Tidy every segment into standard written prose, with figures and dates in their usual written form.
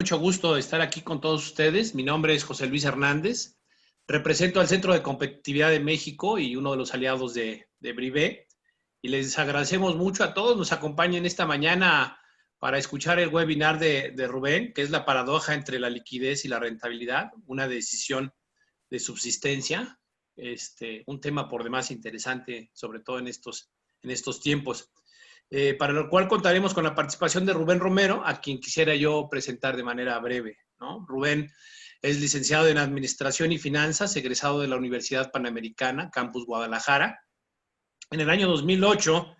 Mucho gusto de estar aquí con todos ustedes. Mi nombre es José Luis Hernández. Represento al Centro de Competitividad de México y uno de los aliados de Brivé. Y les agradecemos mucho a todos. Nos acompañen esta mañana para escuchar el webinar de Rubén, que es la paradoja entre la liquidez y la rentabilidad, una decisión de subsistencia. Un tema por demás interesante, sobre todo en estos tiempos. Para lo cual contaremos con la participación de Rubén Romero, a quien quisiera yo presentar de manera breve, ¿no? Rubén es licenciado en Administración y Finanzas, egresado de la Universidad Panamericana, Campus Guadalajara. En el año 2008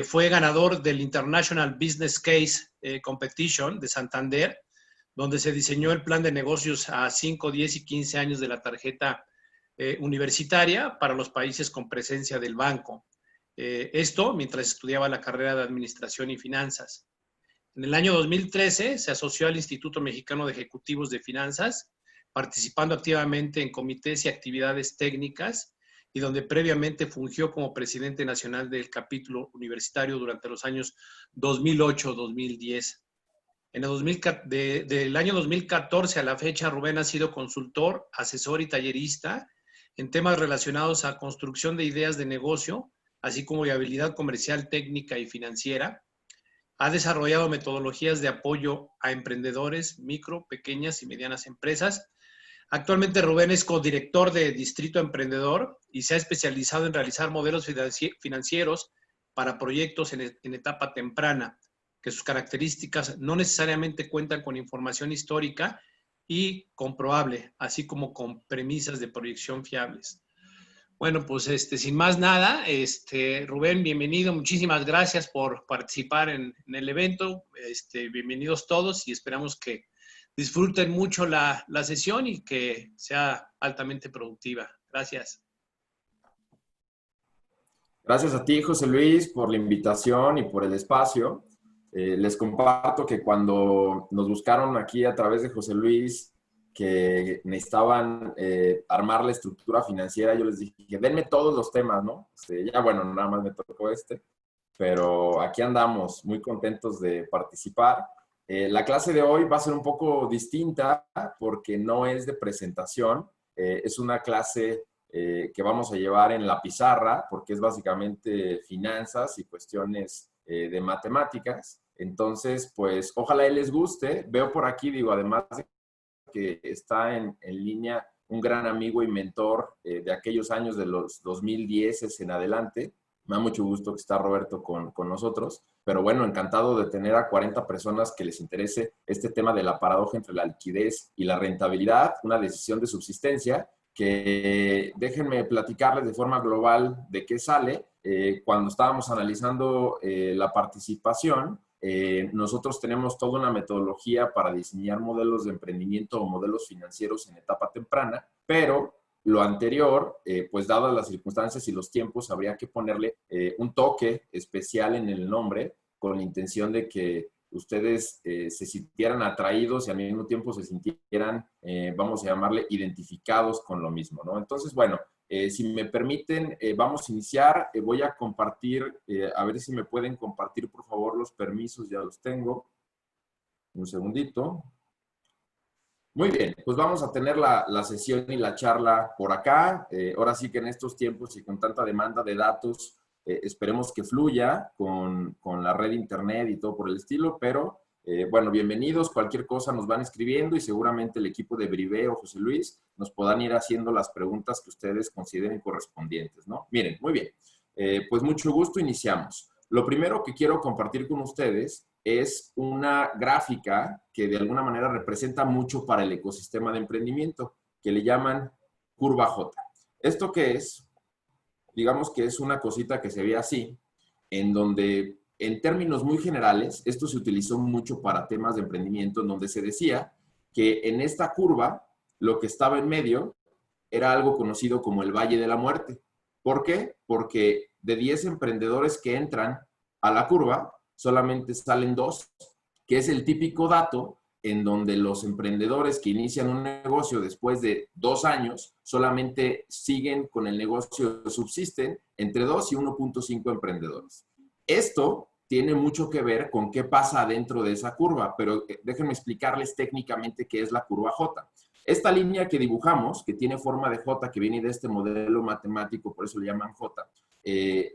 fue ganador del International Business Case Competition de Santander, donde se diseñó el plan de negocios a 5, 10 y 15 años de la tarjeta universitaria para los países con presencia del banco. Esto mientras estudiaba la carrera de Administración y Finanzas. En el año 2013 se asoció al Instituto Mexicano de Ejecutivos de Finanzas, participando activamente en comités y actividades técnicas, y donde previamente fungió como presidente nacional del capítulo universitario durante los años 2008-2010. Del año 2014 a la fecha, Rubén ha sido consultor, asesor y tallerista en temas relacionados a construcción de ideas de negocio, así como viabilidad comercial, técnica y financiera. Ha desarrollado metodologías de apoyo a emprendedores, micro, pequeñas y medianas empresas. Actualmente Rubén es codirector de Distrito Emprendedor y se ha especializado en realizar modelos financieros para proyectos en etapa temprana, que sus características no necesariamente cuentan con información histórica y comprobable, así como con premisas de proyección fiables. Bueno, pues sin más nada, Rubén, bienvenido, muchísimas gracias por participar en el evento, bienvenidos todos y esperamos que disfruten mucho la sesión y que sea altamente productiva. Gracias. Gracias a ti, José Luis, por la invitación y por el espacio. Les comparto que cuando nos buscaron aquí a través de José Luis, que necesitaban armar la estructura financiera, yo les dije, denme todos los temas, ¿no? Ya, bueno, nada más me tocó pero aquí andamos, muy contentos de participar. La clase de hoy va a ser un poco distinta porque no es de presentación, es una clase que vamos a llevar en la pizarra, porque es básicamente finanzas y cuestiones de matemáticas. Entonces, pues, ojalá les guste. Veo por aquí, digo, además de que está en línea un gran amigo y mentor de aquellos años de los 2010 en adelante. Me da mucho gusto que está Roberto con nosotros, pero bueno, encantado de tener a 40 personas que les interese este tema de la paradoja entre la liquidez y la rentabilidad, una decisión de subsistencia, que déjenme platicarles de forma global de qué sale. Cuando estábamos analizando la participación, nosotros tenemos toda una metodología para diseñar modelos de emprendimiento o modelos financieros en etapa temprana, pero lo anterior, pues dadas las circunstancias y los tiempos, habría que ponerle un toque especial en el nombre con la intención de que ustedes se sintieran atraídos y al mismo tiempo se sintieran, vamos a llamarle, identificados con lo mismo, ¿no? Entonces, bueno, si me permiten, vamos a iniciar. Voy a compartir, a ver si me pueden compartir, por favor, los permisos. Ya los tengo. Un segundito. Muy bien, pues vamos a tener la sesión y la charla por acá. Ahora sí que en estos tiempos y con tanta demanda de datos, esperemos que fluya con la red internet y todo por el estilo, pero bueno, bienvenidos. Cualquier cosa nos van escribiendo y seguramente el equipo de Brivé o José Luis nos puedan ir haciendo las preguntas que ustedes consideren correspondientes, ¿no? Miren, muy bien. Pues mucho gusto, iniciamos. Lo primero que quiero compartir con ustedes es una gráfica que de alguna manera representa mucho para el ecosistema de emprendimiento, que le llaman curva J. ¿Esto qué es? Digamos que es una cosita que se ve así, en donde, en términos muy generales, esto se utilizó mucho para temas de emprendimiento, en donde se decía que en esta curva, lo que estaba en medio era algo conocido como el Valle de la Muerte. ¿Por qué? Porque de 10 emprendedores que entran a la curva, solamente salen 2, que es el típico dato en donde los emprendedores que inician un negocio después de 2 años solamente siguen con el negocio, subsisten entre 2 y 1.5 emprendedores. Esto tiene mucho que ver con qué pasa dentro de esa curva, pero déjenme explicarles técnicamente qué es la curva J. Esta línea que dibujamos, que tiene forma de J, que viene de este modelo matemático, por eso le llaman J,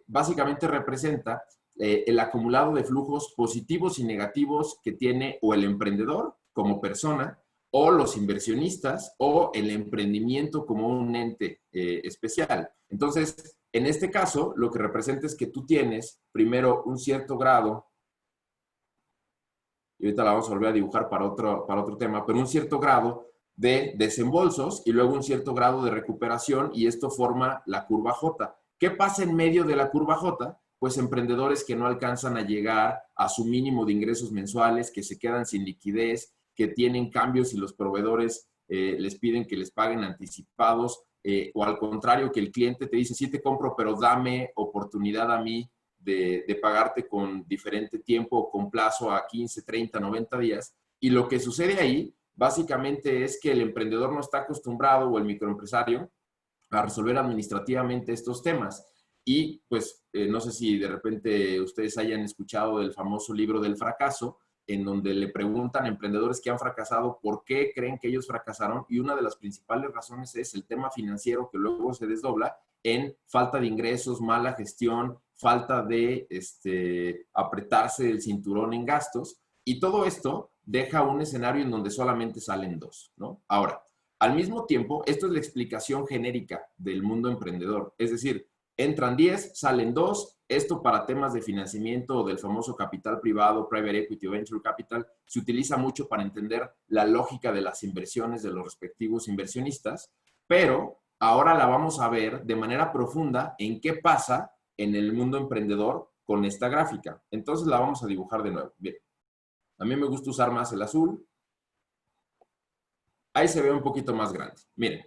básicamente representa el acumulado de flujos positivos y negativos que tiene o el emprendedor como persona, o los inversionistas, o el emprendimiento como un ente especial. Entonces, en este caso, lo que representa es que tú tienes primero un cierto grado, y ahorita la vamos a volver a dibujar para otro tema, pero un cierto grado de desembolsos y luego un cierto grado de recuperación, y esto forma la curva J. ¿Qué pasa en medio de la curva J? Pues emprendedores que no alcanzan a llegar a su mínimo de ingresos mensuales, que se quedan sin liquidez, que tienen cambios y los proveedores les piden que les paguen anticipados, o al contrario, que el cliente te dice, sí te compro, pero dame oportunidad a mí de pagarte con diferente tiempo o con plazo a 15, 30, 90 días. Y lo que sucede ahí, básicamente, es que el emprendedor no está acostumbrado, o el microempresario, a resolver administrativamente estos temas. Y pues no sé si de repente ustedes hayan escuchado del famoso libro del fracaso, en donde le preguntan a emprendedores que han fracasado por qué creen que ellos fracasaron, y una de las principales razones es el tema financiero, que luego se desdobla en falta de ingresos, mala gestión, falta de apretarse el cinturón en gastos, y todo esto deja un escenario en donde solamente salen dos, ¿no? Ahora, al mismo tiempo, esto es la explicación genérica del mundo emprendedor, es decir, entran 10, salen 2. Esto para temas de financiamiento o del famoso capital privado, private equity o venture capital, se utiliza mucho para entender la lógica de las inversiones de los respectivos inversionistas, pero ahora la vamos a ver de manera profunda en qué pasa en el mundo emprendedor con esta gráfica. Entonces la vamos a dibujar de nuevo. Bien, a mí me gusta usar más el azul. Ahí se ve un poquito más grande. Miren.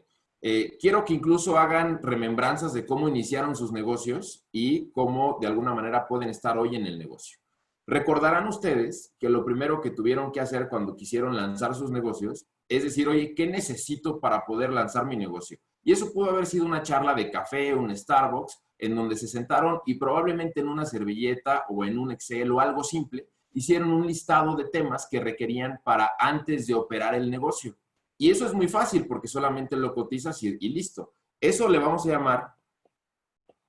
Quiero que incluso hagan remembranzas de cómo iniciaron sus negocios y cómo de alguna manera pueden estar hoy en el negocio. Recordarán ustedes que lo primero que tuvieron que hacer cuando quisieron lanzar sus negocios es decir, oye, ¿qué necesito para poder lanzar mi negocio? Y eso pudo haber sido una charla de café, un Starbucks, en donde se sentaron y probablemente en una servilleta o en un Excel o algo simple, hicieron un listado de temas que requerían para antes de operar el negocio. Y eso es muy fácil porque solamente lo cotizas y listo. Eso le vamos a llamar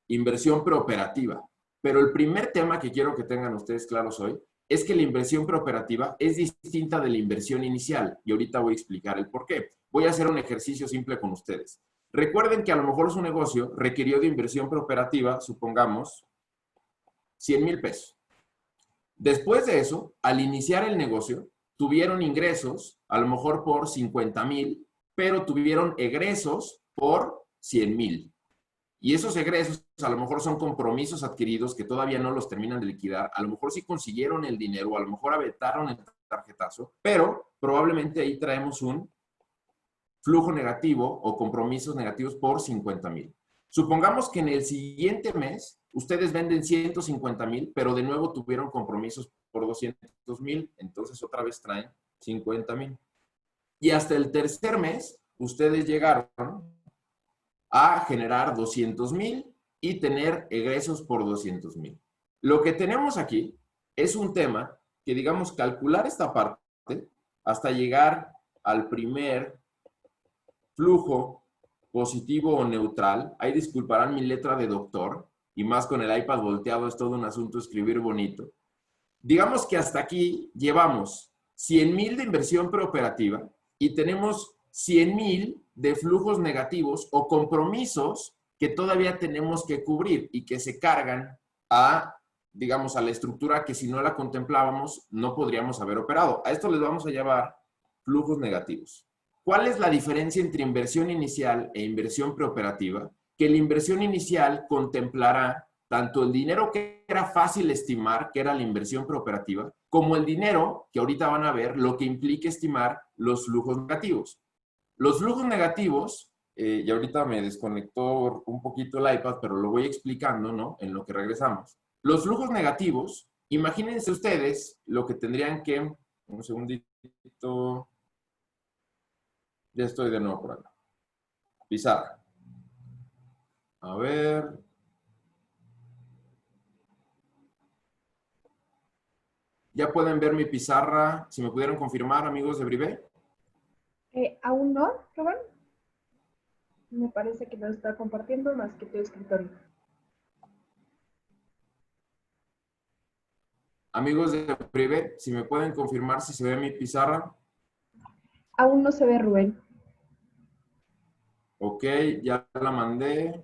inversión preoperativa. Pero el primer tema que quiero que tengan ustedes claros hoy es que la inversión preoperativa es distinta de la inversión inicial. Y ahorita voy a explicar el por qué. Voy a hacer un ejercicio simple con ustedes. Recuerden que a lo mejor su negocio requirió de inversión preoperativa, supongamos, 100,000 pesos. Después de eso, al iniciar el negocio, tuvieron ingresos, a lo mejor por 50,000, pero tuvieron egresos por 100,000. Y esos egresos a lo mejor son compromisos adquiridos que todavía no los terminan de liquidar. A lo mejor sí consiguieron el dinero, a lo mejor aventaron el tarjetazo, pero probablemente ahí traemos un flujo negativo o compromisos negativos por 50,000. Supongamos que en el siguiente mes ustedes venden 150,000, pero de nuevo tuvieron compromisos por 200,000, entonces otra vez traen 50,000. Y hasta el tercer mes, ustedes llegaron a generar 200,000 y tener egresos por 200,000. Lo que tenemos aquí es un tema que, digamos, calcular esta parte hasta llegar al primer flujo positivo o neutral. Ahí disculparán mi letra de doctor, y más con el iPad volteado es todo un asunto escribir bonito. Digamos que hasta aquí llevamos 100,000 de inversión preoperativa y tenemos 100,000 de flujos negativos o compromisos que todavía tenemos que cubrir y que se cargan a, digamos, a la estructura que si no la contemplábamos no podríamos haber operado. A esto les vamos a llamar flujos negativos. ¿Cuál es la diferencia entre inversión inicial e inversión preoperativa? Que la inversión inicial contemplará tanto el dinero que era fácil estimar, que era la inversión preoperativa, como el dinero, que ahorita van a ver, lo que implica estimar los flujos negativos. Los flujos negativos, y ahorita me desconectó un poquito el iPad, pero lo voy explicando, ¿no? En lo que regresamos. Los flujos negativos, imagínense ustedes lo que tendrían que, un segundito, ya estoy de nuevo por acá. Pizarra. A ver. ¿Ya pueden ver mi pizarra? Si me pudieran confirmar, amigos de Brivé. Aún no, Rubén. Me parece que no está compartiendo más que tu escritorio. Amigos de Brivé, si me pueden confirmar si se ve mi pizarra. Aún no se ve Rubén. Ok, ya la mandé.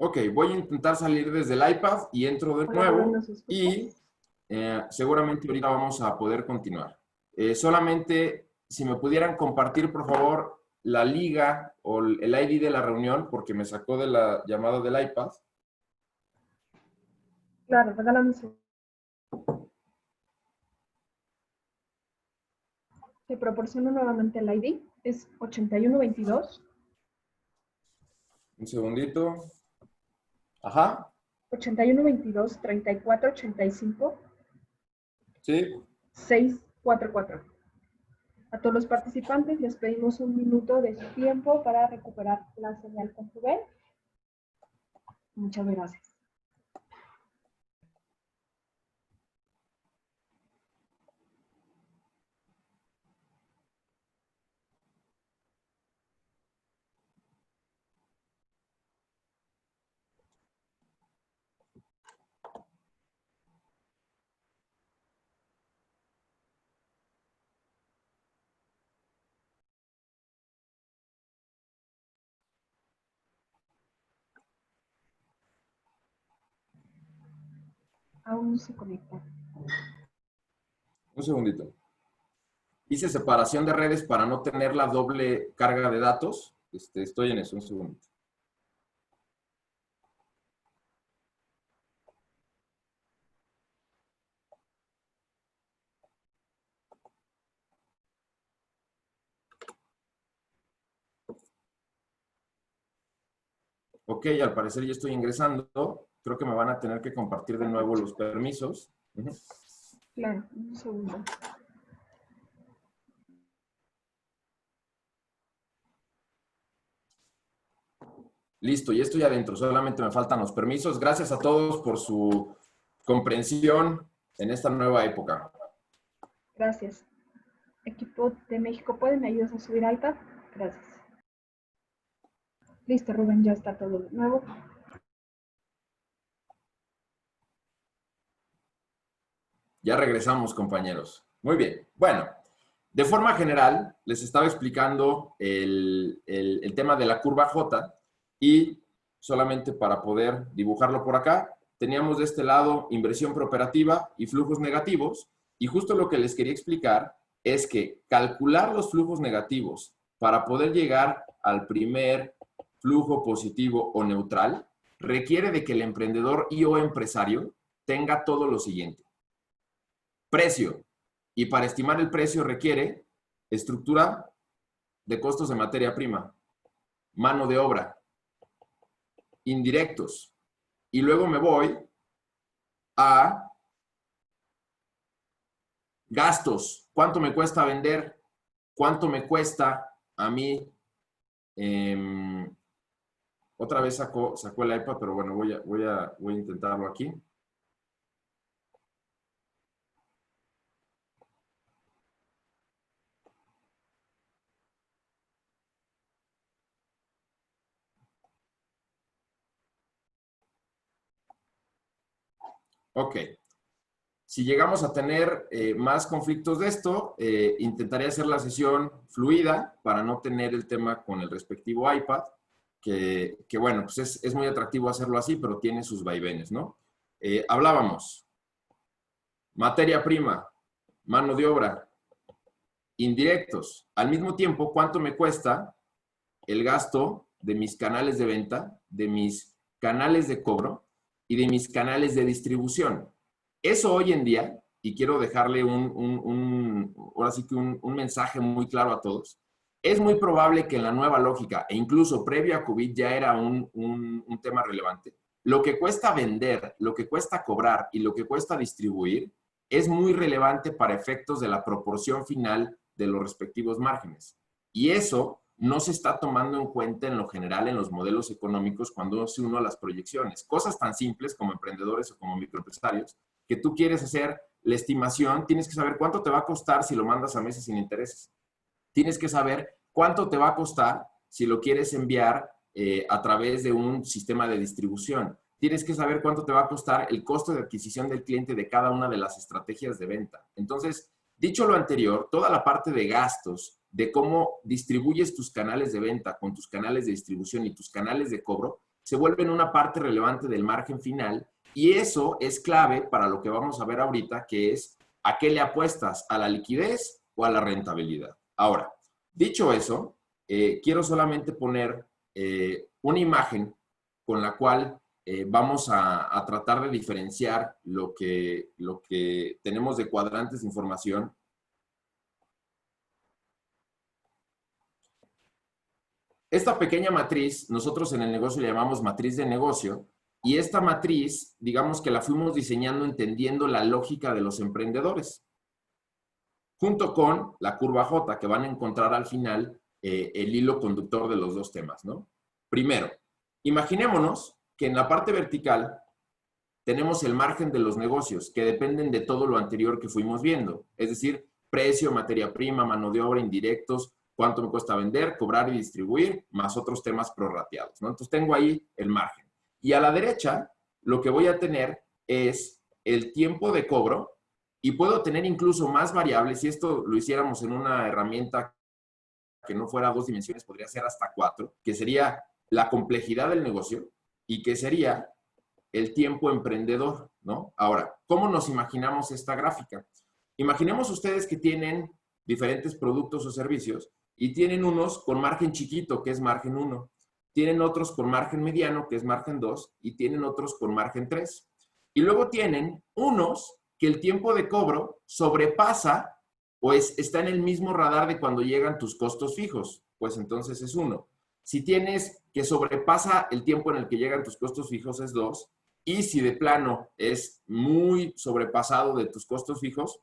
Ok, voy a intentar salir desde el iPad y entro de Hola, Rubén, nuevo ¿nos escuchas? y seguramente ahorita vamos a poder continuar. Solamente si me pudieran compartir, por favor, la liga o el ID de la reunión, porque me sacó de la llamada del iPad. Claro, regálame un segundo. Te proporciono nuevamente el ID. Es 8122. Un segundito. Ajá. 8122 3485 Sí. 644. A todos los participantes les pedimos un minuto de su tiempo para recuperar la señal con Rubén. Muchas gracias. Aún no se conecta. Un segundito. Hice separación de redes para no tener la doble carga de datos. Estoy en eso, un segundo. Ok, al parecer ya estoy ingresando. Creo que me van a tener que compartir de nuevo los permisos. Claro, un segundo. Listo, ya estoy adentro. Solamente me faltan los permisos. Gracias a todos por su comprensión en esta nueva época. Gracias. Equipo de México, ¿pueden ayudar a subir iPad? Gracias. Listo, Rubén, ya está todo de nuevo. Ya regresamos, compañeros. Muy bien. Bueno, de forma general, les estaba explicando el tema de la curva J y solamente para poder dibujarlo por acá, teníamos de este lado inversión preoperativa y flujos negativos, y justo lo que les quería explicar es que calcular los flujos negativos para poder llegar al primer flujo positivo o neutral requiere de que el emprendedor y o empresario tenga todo lo siguiente. Precio. Y para estimar el precio requiere estructura de costos de materia prima, mano de obra, indirectos. Y luego me voy a gastos. ¿Cuánto me cuesta vender? ¿Cuánto me cuesta a mí? Otra vez sacó el iPad, pero bueno, voy a intentarlo aquí. Ok. Si llegamos a tener más conflictos de esto, intentaré hacer la sesión fluida para no tener el tema con el respectivo iPad, que bueno, pues es muy atractivo hacerlo así, pero tiene sus vaivenes, ¿no? Hablábamos, materia prima, mano de obra, indirectos. Al mismo tiempo, ¿cuánto me cuesta el gasto de mis canales de venta, de mis canales de cobro y de mis canales de distribución? Eso hoy en día y quiero dejarle ahora sí que un mensaje muy claro a todos. Es muy probable que en la nueva lógica, e incluso previo a COVID ya era un tema relevante, lo que cuesta vender, lo que cuesta cobrar y lo que cuesta distribuir es muy relevante para efectos de la proporción final de los respectivos márgenes. Y eso no se está tomando en cuenta en lo general en los modelos económicos cuando se uno a las proyecciones. Cosas tan simples como emprendedores o como microempresarios, que tú quieres hacer la estimación, tienes que saber cuánto te va a costar si lo mandas a meses sin intereses. Tienes que saber cuánto te va a costar si lo quieres enviar a través de un sistema de distribución. Tienes que saber cuánto te va a costar el costo de adquisición del cliente de cada una de las estrategias de venta. Entonces, dicho lo anterior, toda la parte de gastos, de cómo distribuyes tus canales de venta con tus canales de distribución y tus canales de cobro, se vuelven una parte relevante del margen final, y eso es clave para lo que vamos a ver ahorita, que es a qué le apuestas, a la liquidez o a la rentabilidad. Ahora, dicho eso, quiero solamente poner una imagen con la cual vamos a tratar de diferenciar lo que tenemos de cuadrantes de información. Esta pequeña matriz, nosotros en el negocio le llamamos matriz de negocio, y esta matriz, digamos que la fuimos diseñando entendiendo la lógica de los emprendedores, junto con la curva J, que van a encontrar al final el hilo conductor de los dos temas, ¿no? Primero, imaginémonos que en la parte vertical tenemos el margen de los negocios, que dependen de todo lo anterior que fuimos viendo, es decir, precio, materia prima, mano de obra, indirectos, cuánto me cuesta vender, cobrar y distribuir, más otros temas prorrateados, ¿no? Entonces tengo ahí el margen. Y a la derecha, lo que voy a tener es el tiempo de cobro, y puedo tener incluso más variables. Si esto lo hiciéramos en una herramienta que no fuera 2 dimensiones, podría ser hasta 4, que sería la complejidad del negocio y que sería el tiempo emprendedor, ¿no? Ahora, ¿cómo nos imaginamos esta gráfica? Imaginemos ustedes que tienen diferentes productos o servicios y tienen unos con margen chiquito, que es margen 1. Tienen otros con margen mediano, que es margen 2, y tienen otros con margen 3. Y luego tienen unos que el tiempo de cobro sobrepasa o está en el mismo radar de cuando llegan tus costos fijos, pues entonces es 1. Si tienes que sobrepasa el tiempo en el que llegan tus costos fijos, es 2. Y si de plano es muy sobrepasado de tus costos fijos,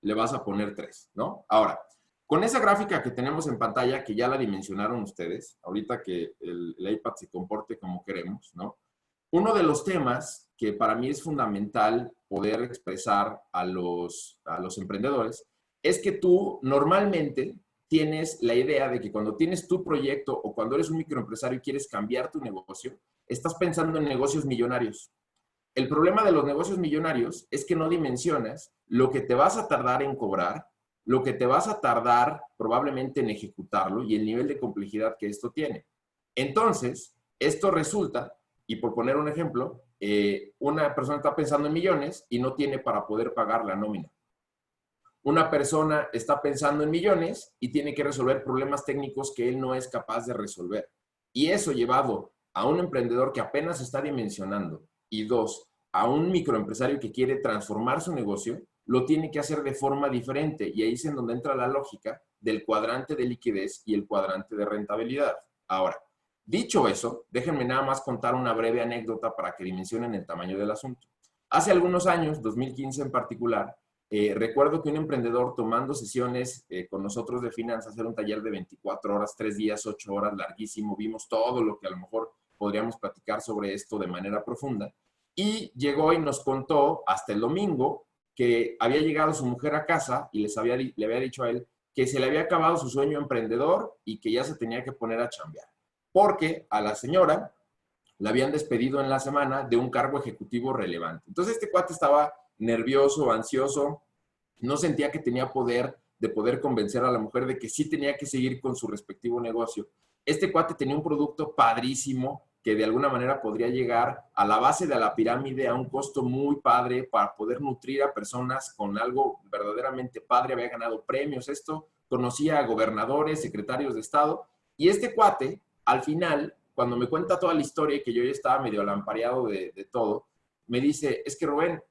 le vas a poner 3, ¿no? Ahora, con esa gráfica que tenemos en pantalla, que ya la dimensionaron ustedes, ahorita que el iPad se comporte como queremos, ¿no? Uno de los temas que para mí es fundamental poder expresar a los emprendedores es que tú normalmente tienes la idea de que cuando tienes tu proyecto o cuando eres un microempresario y quieres cambiar tu negocio, estás pensando en negocios millonarios. El problema de los negocios millonarios es que no dimensionas lo que te vas a tardar en cobrar, lo que te vas a tardar probablemente en ejecutarlo y el nivel de complejidad que esto tiene. Entonces, esto resulta, y por poner un ejemplo, una persona está pensando en millones y no tiene para poder pagar la nómina. Una persona está pensando en millones y tiene que resolver problemas técnicos que él no es capaz de resolver. Y eso llevado a un emprendedor que apenas está dimensionando y 2, a un microempresario que quiere transformar su negocio, lo tiene que hacer de forma diferente. Y ahí es en donde entra la lógica del cuadrante de liquidez y el cuadrante de rentabilidad. Ahora, dicho eso, déjenme nada más contar una breve anécdota para que dimensionen el tamaño del asunto. Hace algunos años, 2015 en particular, recuerdo que un emprendedor tomando sesiones con nosotros de finanzas, era un taller de 24 horas, 3 días, 8 horas, larguísimo, vimos todo lo que a lo mejor podríamos platicar sobre esto de manera profunda, y llegó y nos contó hasta el domingo que había llegado su mujer a casa y le había dicho a él que se le había acabado su sueño emprendedor y que ya se tenía que poner a chambear, porque a la señora la habían despedido en la semana de un cargo ejecutivo relevante. Entonces este cuate estaba nervioso, ansioso, no sentía que tenía poder de poder convencer a la mujer de que sí tenía que seguir con su respectivo negocio. Este cuate tenía un producto padrísimo que de alguna manera podría llegar a la base de la pirámide a un costo muy padre para poder nutrir a personas con algo verdaderamente padre. Había ganado premios, esto, conocía a gobernadores, secretarios de Estado, y este cuate, al final, cuando me cuenta toda la historia y que yo ya estaba medio lampareado de todo, me dice, es que Rubén,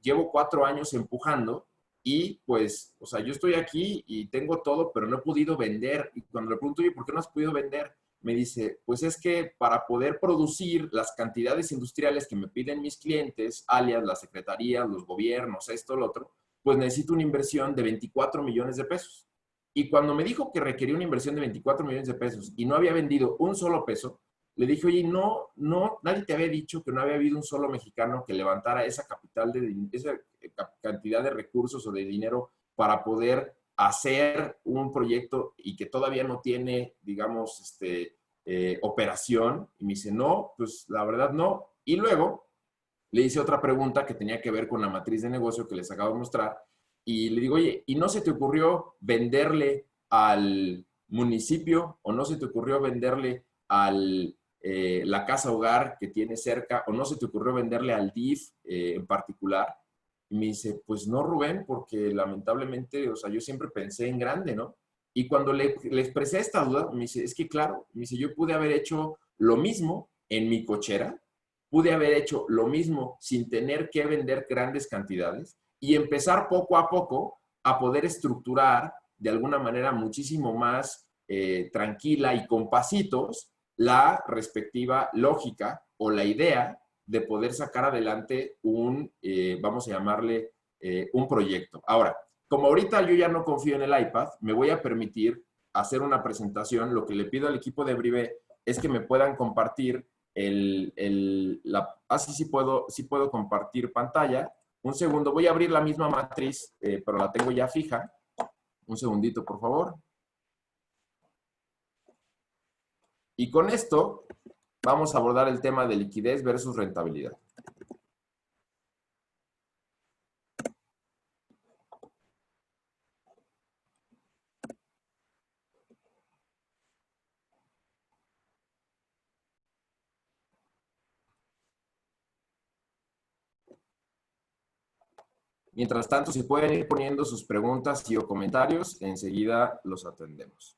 llevo 4 años empujando y pues, o sea, yo estoy aquí y tengo todo, pero no he podido vender. Y cuando le pregunto, oye, ¿por qué no has podido vender? Me dice, pues es que para poder producir las cantidades industriales que me piden mis clientes, alias las secretarías, los gobiernos, esto, lo otro, pues necesito una inversión de 24 millones de pesos. Y cuando me dijo que requería una inversión de 24 millones de pesos y no había vendido un solo peso, le dije, oye, nadie te había dicho que no había habido un solo mexicano que levantara esa esa cantidad de recursos o de dinero para poder hacer un proyecto y que todavía no tiene, digamos, operación. Y me dice, no, pues la verdad no. Y luego le hice otra pregunta que tenía que ver con la matriz de negocio que les acabo de mostrar. Y le digo, oye, ¿y no se te ocurrió venderle al municipio o no se te ocurrió venderle la casa hogar que tiene cerca o no se te ocurrió venderle al DIF en particular? Y me dice, pues no, Rubén, porque lamentablemente, o sea, yo siempre pensé en grande, ¿no? Y cuando le expresé esta duda, me dice, es que claro, me dice, yo pude haber hecho lo mismo en mi cochera, pude haber hecho lo mismo sin tener que vender grandes cantidades y empezar poco a poco a poder estructurar de alguna manera muchísimo más tranquila y con pasitos la respectiva lógica o la idea de poder sacar adelante vamos a llamarle, un proyecto. Ahora, como ahorita yo ya no confío en el iPad, me voy a permitir hacer una presentación. Lo que le pido al equipo de Brivé es que me puedan compartir sí puedo compartir pantalla. Un segundo, voy a abrir la misma matriz, pero la tengo ya fija. Un segundito, por favor. Y con esto vamos a abordar el tema de liquidez versus rentabilidad. Mientras tanto, si pueden ir poniendo sus preguntas y o comentarios, enseguida los atendemos.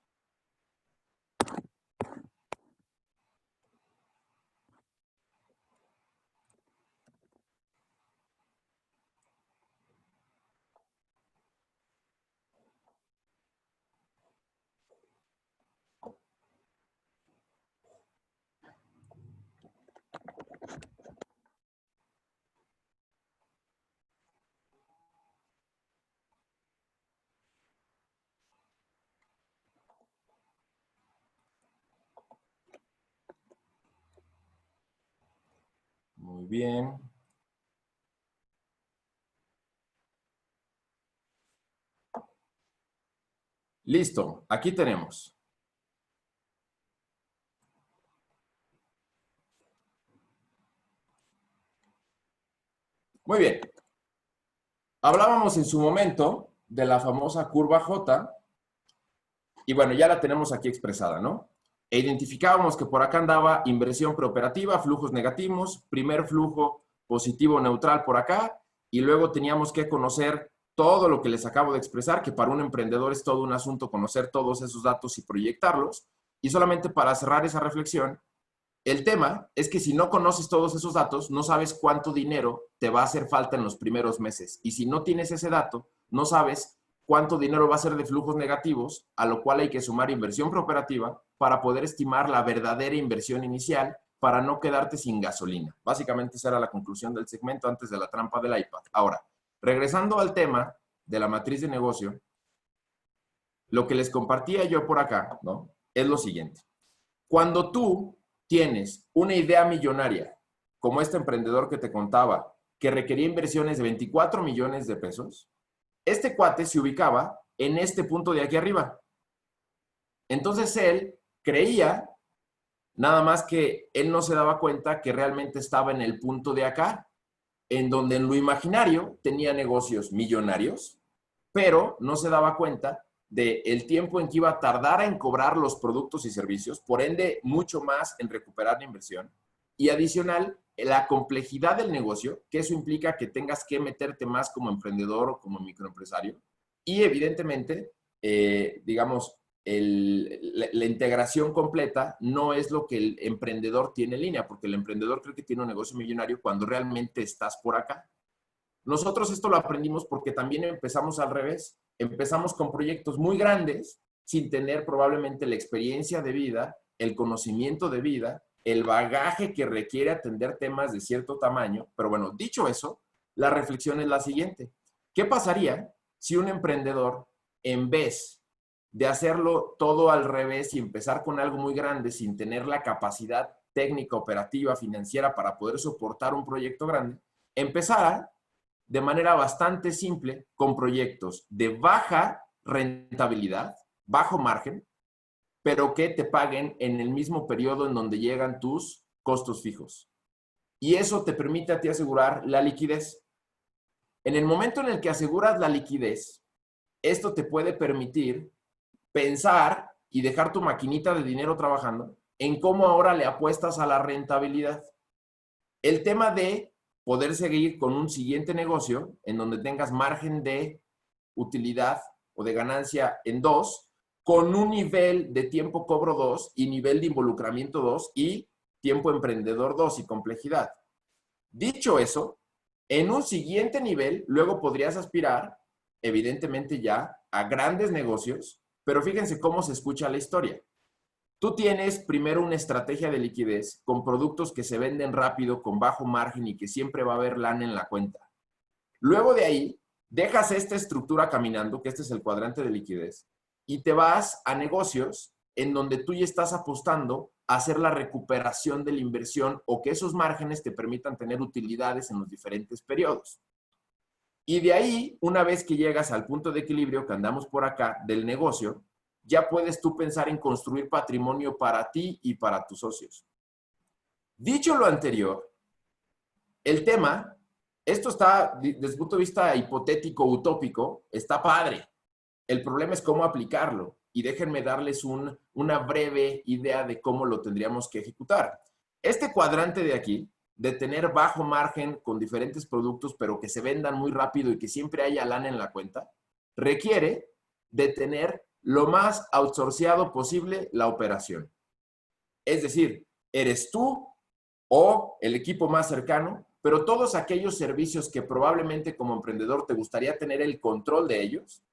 Muy bien. Listo, aquí tenemos. Muy bien. Hablábamos en su momento de la famosa curva J y bueno, ya la tenemos aquí expresada, ¿no? E identificábamos que por acá andaba inversión preoperativa, flujos negativos, primer flujo positivo neutral por acá y luego teníamos que conocer todo lo que les acabo de expresar, que para un emprendedor es todo un asunto conocer todos esos datos y proyectarlos. Y solamente para cerrar esa reflexión, el tema es que si no conoces todos esos datos, no sabes cuánto dinero te va a hacer falta en los primeros meses. Y si no tienes ese dato, no sabes cuánto dinero va a ser de flujos negativos, a lo cual hay que sumar inversión preoperativa para poder estimar la verdadera inversión inicial para no quedarte sin gasolina. Básicamente esa era la conclusión del segmento antes de la trampa del iPad. Ahora, regresando al tema de la matriz de negocio, lo que les compartía yo por acá, ¿no? Es lo siguiente. Cuando tú tienes una idea millonaria, como este emprendedor que te contaba, que requería inversiones de 24 millones de pesos, este cuate se ubicaba en este punto de aquí arriba. Entonces él creía, nada más que él no se daba cuenta que realmente estaba en el punto de acá, en donde en lo imaginario tenía negocios millonarios, pero no se daba cuenta del tiempo en que iba a tardar en cobrar los productos y servicios, por ende, mucho más en recuperar la inversión. Y adicional, la complejidad del negocio, que eso implica que tengas que meterte más como emprendedor o como microempresario. Y evidentemente, digamos, la integración completa no es lo que el emprendedor tiene en línea, porque el emprendedor cree que tiene un negocio millonario cuando realmente estás por acá. Nosotros esto lo aprendimos porque también empezamos al revés. Empezamos con proyectos muy grandes sin tener probablemente la experiencia de vida, el conocimiento de vida, el bagaje que requiere atender temas de cierto tamaño. Pero bueno, dicho eso, la reflexión es la siguiente. ¿Qué pasaría si un emprendedor, en vez de hacerlo todo al revés y empezar con algo muy grande sin tener la capacidad técnica, operativa, financiera para poder soportar un proyecto grande, empezara de manera bastante simple con proyectos de baja rentabilidad, bajo margen, pero que te paguen en el mismo periodo en donde llegan tus costos fijos? Y eso te permite a ti asegurar la liquidez. En el momento en el que aseguras la liquidez, esto te puede permitir pensar y dejar tu maquinita de dinero trabajando en cómo ahora le apuestas a la rentabilidad. El tema de poder seguir con un siguiente negocio en donde tengas margen de utilidad o de ganancia en 2, con un nivel de tiempo cobro 2 y nivel de involucramiento 2 y tiempo emprendedor 2 y complejidad. Dicho eso, en un siguiente nivel, luego podrías aspirar, evidentemente ya, a grandes negocios, pero fíjense cómo se escucha la historia. Tú tienes primero una estrategia de liquidez con productos que se venden rápido, con bajo margen y que siempre va a haber lana en la cuenta. Luego de ahí, dejas esta estructura caminando, que este es el cuadrante de liquidez, y te vas a negocios en donde tú ya estás apostando a hacer la recuperación de la inversión o que esos márgenes te permitan tener utilidades en los diferentes periodos. Y de ahí, una vez que llegas al punto de equilibrio que andamos por acá del negocio, ya puedes tú pensar en construir patrimonio para ti y para tus socios. Dicho lo anterior, el tema, esto está, desde el punto de vista hipotético, utópico, está padre. El problema es cómo aplicarlo. Y déjenme darles una breve idea de cómo lo tendríamos que ejecutar. Este cuadrante de aquí, de tener bajo margen con diferentes productos, pero que se vendan muy rápido y que siempre haya lana en la cuenta, requiere de tener lo más outsourceado posible la operación. Es decir, eres tú o el equipo más cercano, pero todos aquellos servicios que probablemente como emprendedor te gustaría tener el control de ellos,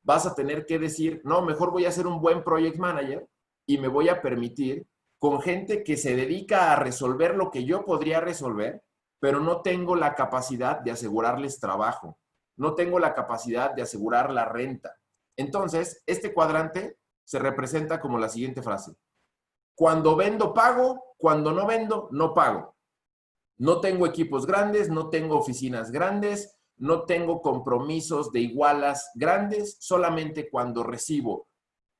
vas a tener que decir, no, mejor voy a ser un buen project manager y me voy a permitir con gente que se dedica a resolver lo que yo podría resolver, pero no tengo la capacidad de asegurarles trabajo, no tengo la capacidad de asegurar la renta. Entonces, este cuadrante se representa como la siguiente frase. Cuando vendo, pago. Cuando no vendo, no pago. No tengo equipos grandes, no tengo oficinas grandes, no tengo compromisos de igualas grandes. Solamente cuando recibo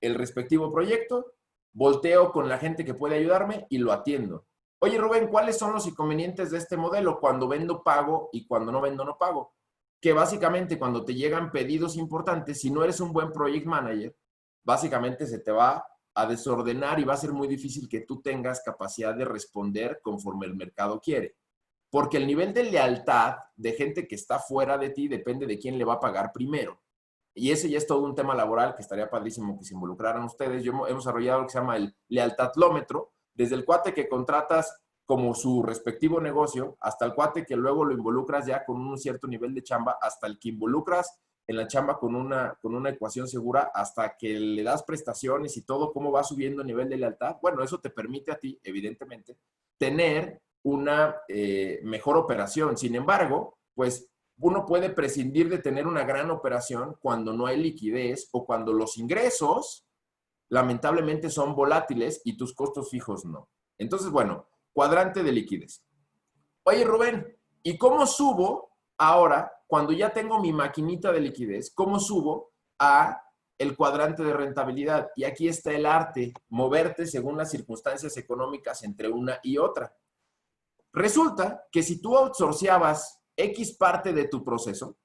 el respectivo proyecto, volteo con la gente que puede ayudarme y lo atiendo. Oye, Rubén, ¿cuáles son los inconvenientes de este modelo? Cuando vendo, pago, y cuando no vendo, no pago. Que básicamente cuando te llegan pedidos importantes, si no eres un buen project manager, básicamente se te va a desordenar y va a ser muy difícil que tú tengas capacidad de responder conforme el mercado quiere. Porque el nivel de lealtad de gente que está fuera de ti depende de quién le va a pagar primero. Y ese ya es todo un tema laboral que estaría padrísimo que se involucraran ustedes. Hemos desarrollado lo que se llama el lealtadlómetro, desde el cuate que contratas como su respectivo negocio, hasta el cuate que luego lo involucras ya con un cierto nivel de chamba, hasta el que involucras en la chamba con una ecuación segura, hasta que le das prestaciones y todo, cómo va subiendo el nivel de lealtad. Bueno, eso te permite a ti, evidentemente, tener una mejor operación. Sin embargo, pues uno puede prescindir de tener una gran operación cuando no hay liquidez o cuando los ingresos lamentablemente son volátiles y tus costos fijos no. Entonces, bueno, cuadrante de liquidez. Oye, Rubén, ¿y cómo subo ahora, cuando ya tengo mi maquinita de liquidez, cómo subo a el cuadrante de rentabilidad? Y aquí está el arte, moverte según las circunstancias económicas entre una y otra. Resulta que si tú outsourceabas X parte de tu proceso,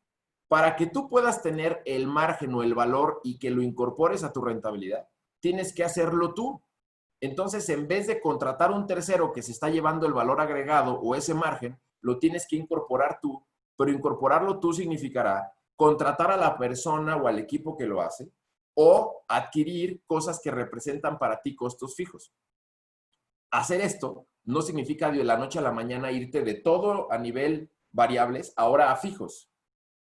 para que tú puedas tener el margen o el valor y que lo incorpores a tu rentabilidad, tienes que hacerlo tú. Entonces, en vez de contratar un tercero que se está llevando el valor agregado o ese margen, lo tienes que incorporar tú, pero incorporarlo tú significará contratar a la persona o al equipo que lo hace o adquirir cosas que representan para ti costos fijos. Hacer esto no significa de la noche a la mañana irte de todo a nivel variables ahora a fijos.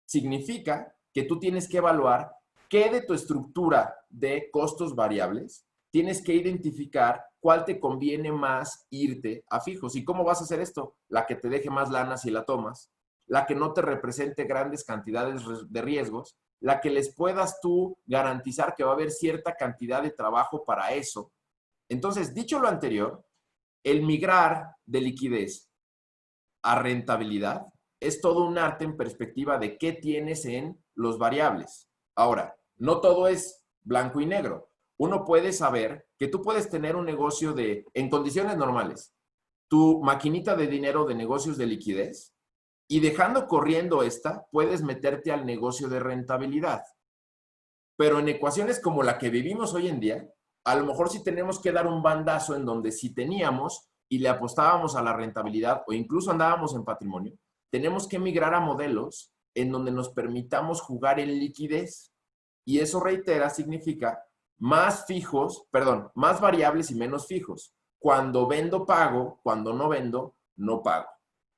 Significa que tú tienes que evaluar qué de tu estructura de costos variables tienes que identificar cuál te conviene más irte a fijos. ¿Y cómo vas a hacer esto? La que te deje más lana si la tomas, la que no te represente grandes cantidades de riesgos, la que les puedas tú garantizar que va a haber cierta cantidad de trabajo para eso. Entonces, dicho lo anterior, el migrar de liquidez a rentabilidad es todo un arte en perspectiva de qué tienes en los variables. Ahora, no todo es blanco y negro. Uno puede saber que tú puedes tener un negocio en condiciones normales, tu maquinita de dinero de negocios de liquidez, y dejando corriendo esta, puedes meterte al negocio de rentabilidad. Pero en ecuaciones como la que vivimos hoy en día, a lo mejor sí tenemos que dar un bandazo en donde si teníamos y le apostábamos a la rentabilidad o incluso andábamos en patrimonio, tenemos que migrar a modelos en donde nos permitamos jugar en liquidez. Y eso, reitera, significa más fijos, perdón, más variables y menos fijos. Cuando vendo, pago. Cuando no vendo, no pago.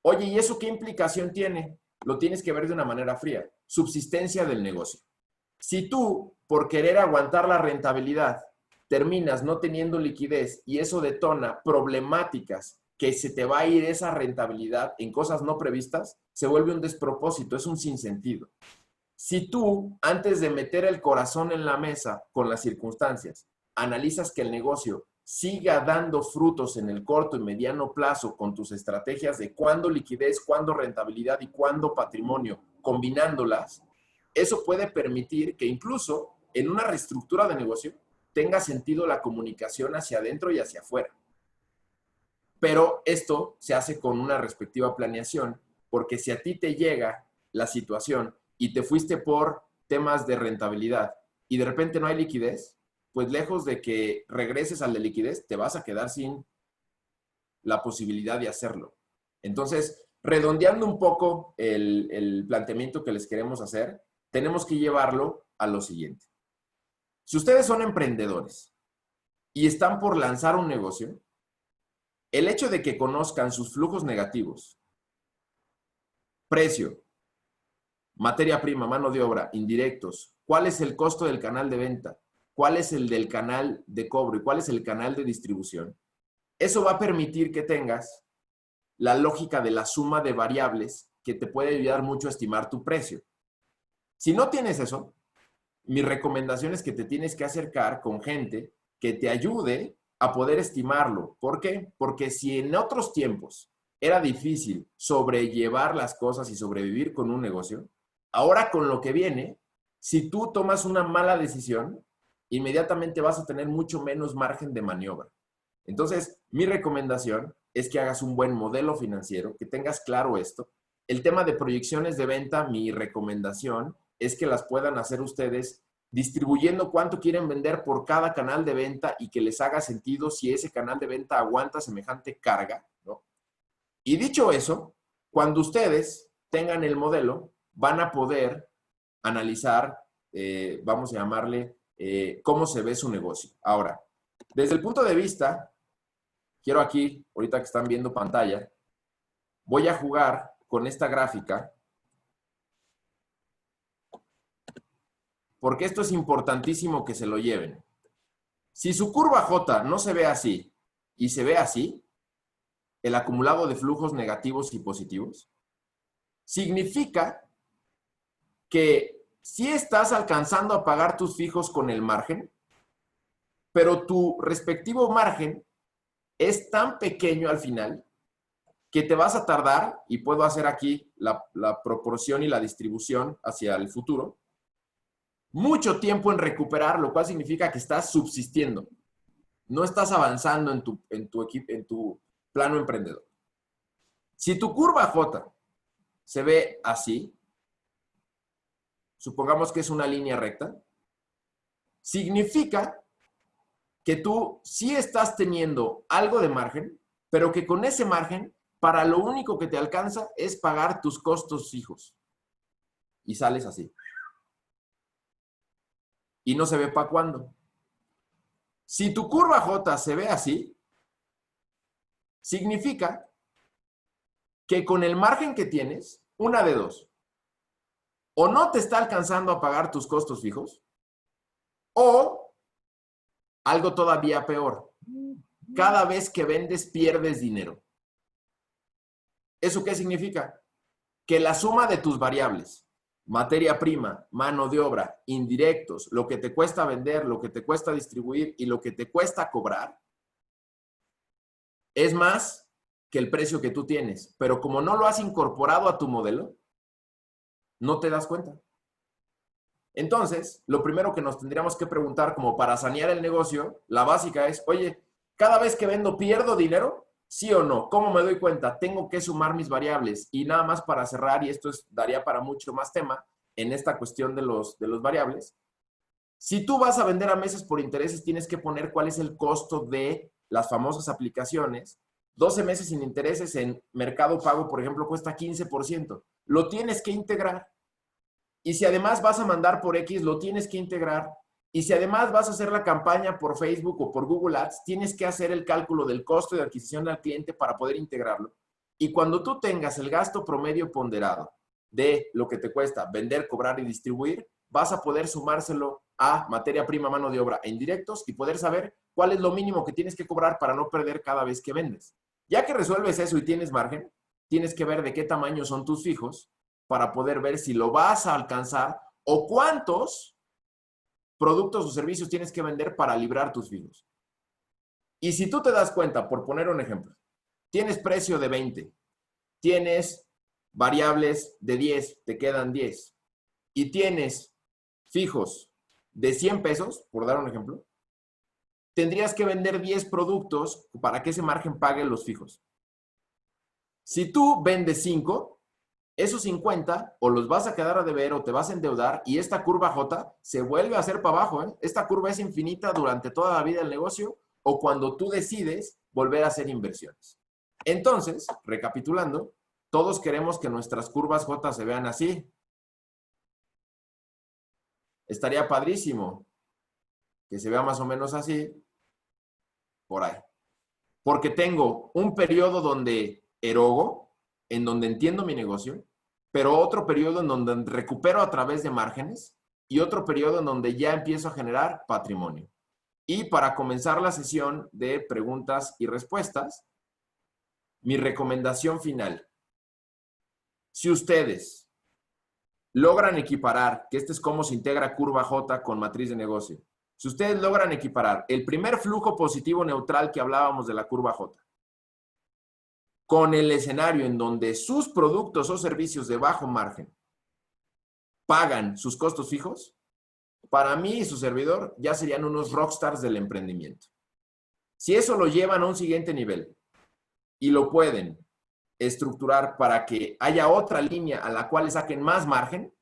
Oye, ¿y eso qué implicación tiene? Lo tienes que ver de una manera fría. Subsistencia del negocio. Si tú, por querer aguantar la rentabilidad, terminas no teniendo liquidez y eso detona problemáticas que se te va a ir esa rentabilidad en cosas no previstas, se vuelve un despropósito, es un sinsentido. Si tú, antes de meter el corazón en la mesa con las circunstancias, analizas que el negocio siga dando frutos en el corto y mediano plazo con tus estrategias de cuándo liquidez, cuándo rentabilidad y cuándo patrimonio, combinándolas, eso puede permitir que incluso en una reestructura de negocio tenga sentido la comunicación hacia adentro y hacia afuera. Pero esto se hace con una respectiva planeación, porque si a ti te llega la situación y te fuiste por temas de rentabilidad y de repente no hay liquidez, pues lejos de que regreses al de liquidez, te vas a quedar sin la posibilidad de hacerlo. Entonces, redondeando un poco el planteamiento que les queremos hacer, tenemos que llevarlo a lo siguiente. Si ustedes son emprendedores y están por lanzar un negocio, el hecho de que conozcan sus flujos negativos, precio, materia prima, mano de obra, indirectos, cuál es el costo del canal de venta, cuál es el del canal de cobro y cuál es el canal de distribución, eso va a permitir que tengas la lógica de la suma de variables que te puede ayudar mucho a estimar tu precio. Si no tienes eso, mi recomendación es que te tienes que acercar con gente que te ayude a poder estimarlo. ¿Por qué? Porque si en otros tiempos era difícil sobrellevar las cosas y sobrevivir con un negocio, ahora con lo que viene, si tú tomas una mala decisión, inmediatamente vas a tener mucho menos margen de maniobra. Entonces, mi recomendación es que hagas un buen modelo financiero, que tengas claro esto. El tema de proyecciones de venta, mi recomendación es que las puedan hacer ustedes distribuyendo cuánto quieren vender por cada canal de venta y que les haga sentido si ese canal de venta aguanta semejante carga, ¿no? Y dicho eso, cuando ustedes tengan el modelo, van a poder analizar, vamos a llamarle, cómo se ve su negocio. Ahora, desde el punto de vista, quiero aquí, ahorita que están viendo pantalla, voy a jugar con esta gráfica porque esto es importantísimo que se lo lleven. Si su curva J no se ve así y se ve así, el acumulado de flujos negativos y positivos, significa que sí estás alcanzando a pagar tus fijos con el margen, pero tu respectivo margen es tan pequeño al final que te vas a tardar, y puedo hacer aquí la proporción y la distribución hacia el futuro, mucho tiempo en recuperar, lo cual significa que estás subsistiendo. No estás avanzando en tu plano emprendedor. Si tu curva J se ve así, supongamos que es una línea recta, significa que tú sí estás teniendo algo de margen, pero que con ese margen, para lo único que te alcanza es pagar tus costos fijos. Y sales así. Y no se ve para cuándo. Si tu curva J se ve así, significa que con el margen que tienes, una de dos, o no te está alcanzando a pagar tus costos fijos, o algo todavía peor, cada vez que vendes pierdes dinero. ¿Eso qué significa? Que la suma de tus variables, materia prima, mano de obra, indirectos, lo que te cuesta vender, lo que te cuesta distribuir y lo que te cuesta cobrar, es más que el precio que tú tienes. Pero como no lo has incorporado a tu modelo, no te das cuenta. Entonces, lo primero que nos tendríamos que preguntar como para sanear el negocio, la básica es, oye, ¿cada vez que vendo pierdo dinero? ¿Sí o no? ¿Cómo me doy cuenta? Tengo que sumar mis variables. Y nada más para cerrar, y esto daría para mucho más tema en esta cuestión de los variables. Si tú vas a vender a meses por intereses, tienes que poner cuál es el costo de las famosas aplicaciones. 12 meses sin intereses en Mercado Pago, por ejemplo, cuesta 15%. Lo tienes que integrar. Y si además vas a mandar por X, lo tienes que integrar. Y si además vas a hacer la campaña por Facebook o por Google Ads, tienes que hacer el cálculo del costo de adquisición al cliente para poder integrarlo. Y cuando tú tengas el gasto promedio ponderado de lo que te cuesta vender, cobrar y distribuir, vas a poder sumárselo a materia prima, mano de obra e indirectos y poder saber cuál es lo mínimo que tienes que cobrar para no perder cada vez que vendes. Ya que resuelves eso y tienes margen, tienes que ver de qué tamaño son tus fijos para poder ver si lo vas a alcanzar o cuántos productos o servicios tienes que vender para librar tus fijos. Y si tú te das cuenta, por poner un ejemplo, tienes precio de 20, tienes variables de 10, te quedan 10, y tienes fijos de 100 pesos, por dar un ejemplo, tendrías que vender 10 productos para que ese margen pague los fijos. Si tú vendes 5, esos 50 o los vas a quedar a deber o te vas a endeudar y esta curva J se vuelve a hacer para abajo, ¿eh? Esta curva es infinita durante toda la vida del negocio o cuando tú decides volver a hacer inversiones. Entonces, recapitulando, todos queremos que nuestras curvas J se vean así. Estaría padrísimo que se vea más o menos así, por ahí. Porque tengo un periodo donde erogo, en donde entiendo mi negocio, pero otro periodo en donde recupero a través de márgenes y otro periodo en donde ya empiezo a generar patrimonio. Y para comenzar la sesión de preguntas y respuestas, mi recomendación final. Si ustedes logran equiparar, que este es cómo se integra curva J con matriz de negocio, si ustedes logran equiparar el primer flujo positivo neutral que hablábamos de la curva J, con el escenario en donde sus productos o servicios de bajo margen pagan sus costos fijos, para mí y su servidor ya serían unos rockstars del emprendimiento. Si eso lo llevan a un siguiente nivel y lo pueden estructurar para que haya otra línea a la cual le saquen más margen,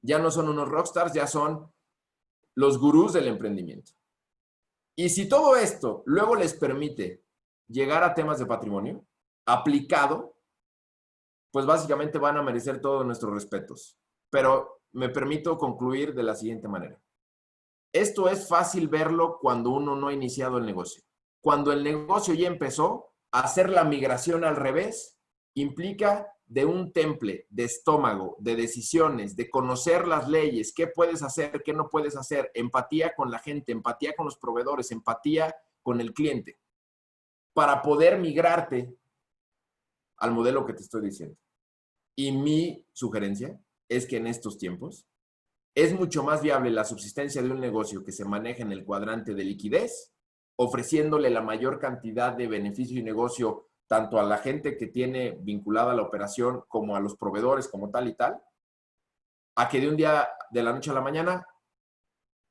ya no son unos rockstars, ya son los gurús del emprendimiento. Y si todo esto luego les permite llegar a temas de patrimonio aplicado, pues básicamente van a merecer todos nuestros respetos. Pero me permito concluir de la siguiente manera. Esto es fácil verlo cuando uno no ha iniciado el negocio. Cuando el negocio ya empezó, hacer la migración al revés implica de un temple, de estómago, de decisiones, de conocer las leyes, qué puedes hacer, qué no puedes hacer, empatía con la gente, empatía con los proveedores, empatía con el cliente, para poder migrarte al modelo que te estoy diciendo. Y mi sugerencia es que en estos tiempos es mucho más viable la subsistencia de un negocio que se maneja en el cuadrante de liquidez, ofreciéndole la mayor cantidad de beneficio y negocio tanto a la gente que tiene vinculada a la operación como a los proveedores como tal y tal, a que de un día de la noche a la mañana,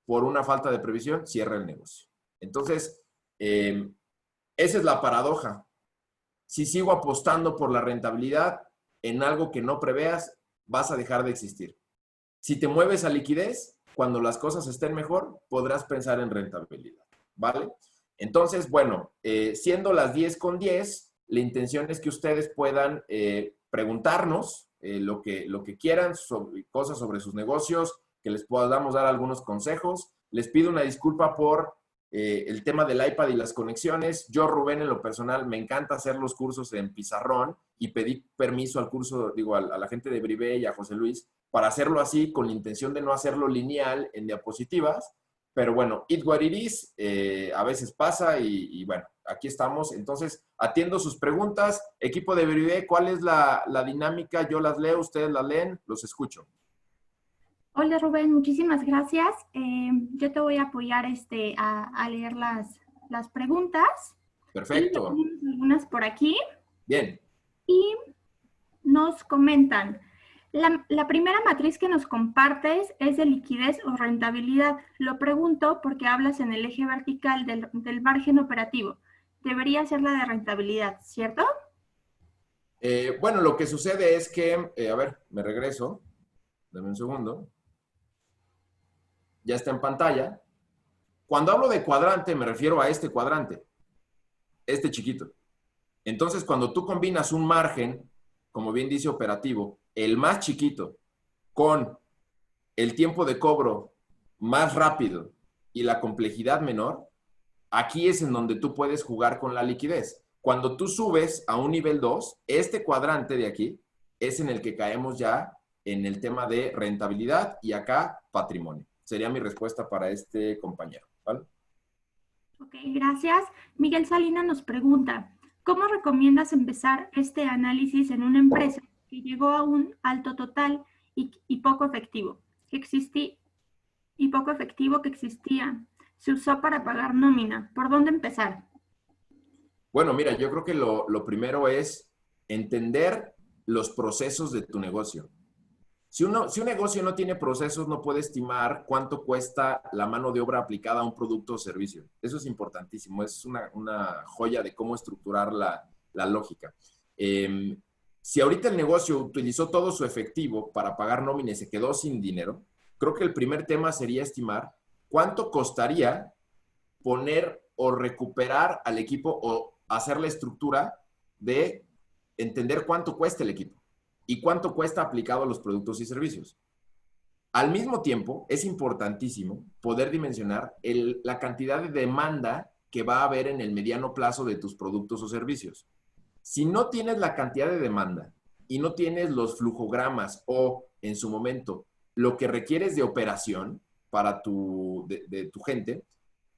por una falta de previsión, cierre el negocio. Entonces, esa es la paradoja. Si sigo apostando por la rentabilidad en algo que no preveas, vas a dejar de existir. Si te mueves a liquidez, cuando las cosas estén mejor, podrás pensar en rentabilidad, ¿vale? Entonces, bueno, siendo las 10:10, la intención es que ustedes puedan preguntarnos lo que quieran, cosas sobre sus negocios, que les podamos dar algunos consejos. Les pido una disculpa por el tema del iPad y las conexiones. Yo, Rubén, en lo personal, me encanta hacer los cursos en pizarrón y pedí permiso al curso, digo, a la gente de Brivé y a José Luis para hacerlo así, con la intención de no hacerlo lineal en diapositivas. Pero bueno, it what it is, a veces pasa y bueno, aquí estamos. Entonces, atiendo sus preguntas. Equipo de Brivé, ¿cuál es la dinámica? Yo las leo, ustedes las leen, los escucho. Hola Rubén, muchísimas gracias. Yo te voy a apoyar a leer las preguntas. Perfecto. Y tenemos algunas por aquí. Bien. Y nos comentan, la primera matriz que nos compartes es de liquidez o rentabilidad. Lo pregunto porque hablas en el eje vertical del margen operativo. Debería ser la de rentabilidad, ¿cierto? Bueno, lo que sucede es que, a ver, me regreso. Dame un segundo. Ya está en pantalla. Cuando hablo de cuadrante, me refiero a este cuadrante, este chiquito. Entonces, cuando tú combinas un margen, como bien dice operativo, el más chiquito con el tiempo de cobro más rápido y la complejidad menor, aquí es en donde tú puedes jugar con la liquidez. Cuando tú subes a un nivel 2, este cuadrante de aquí es en el que caemos ya en el tema de rentabilidad y acá patrimonio. Sería mi respuesta para este compañero, ¿vale? Ok, gracias. Miguel Salina nos pregunta, ¿cómo recomiendas empezar este análisis en una empresa que llegó a un alto total y poco efectivo que existía? Se usó para pagar nómina. ¿Por dónde empezar? Bueno, mira, yo creo que lo primero es entender los procesos de tu negocio. Si un negocio no tiene procesos, no puede estimar cuánto cuesta la mano de obra aplicada a un producto o servicio. Eso es importantísimo. Es una joya de cómo estructurar la lógica. Si ahorita el negocio utilizó todo su efectivo para pagar nómina y se quedó sin dinero, creo que el primer tema sería estimar cuánto costaría poner o recuperar al equipo o hacer la estructura de entender cuánto cuesta el equipo y cuánto cuesta aplicado a los productos y servicios. Al mismo tiempo, es importantísimo poder dimensionar la cantidad de demanda que va a haber en el mediano plazo de tus productos o servicios. Si no tienes la cantidad de demanda y no tienes los flujogramas o, en su momento, lo que requieres de operación para de tu gente,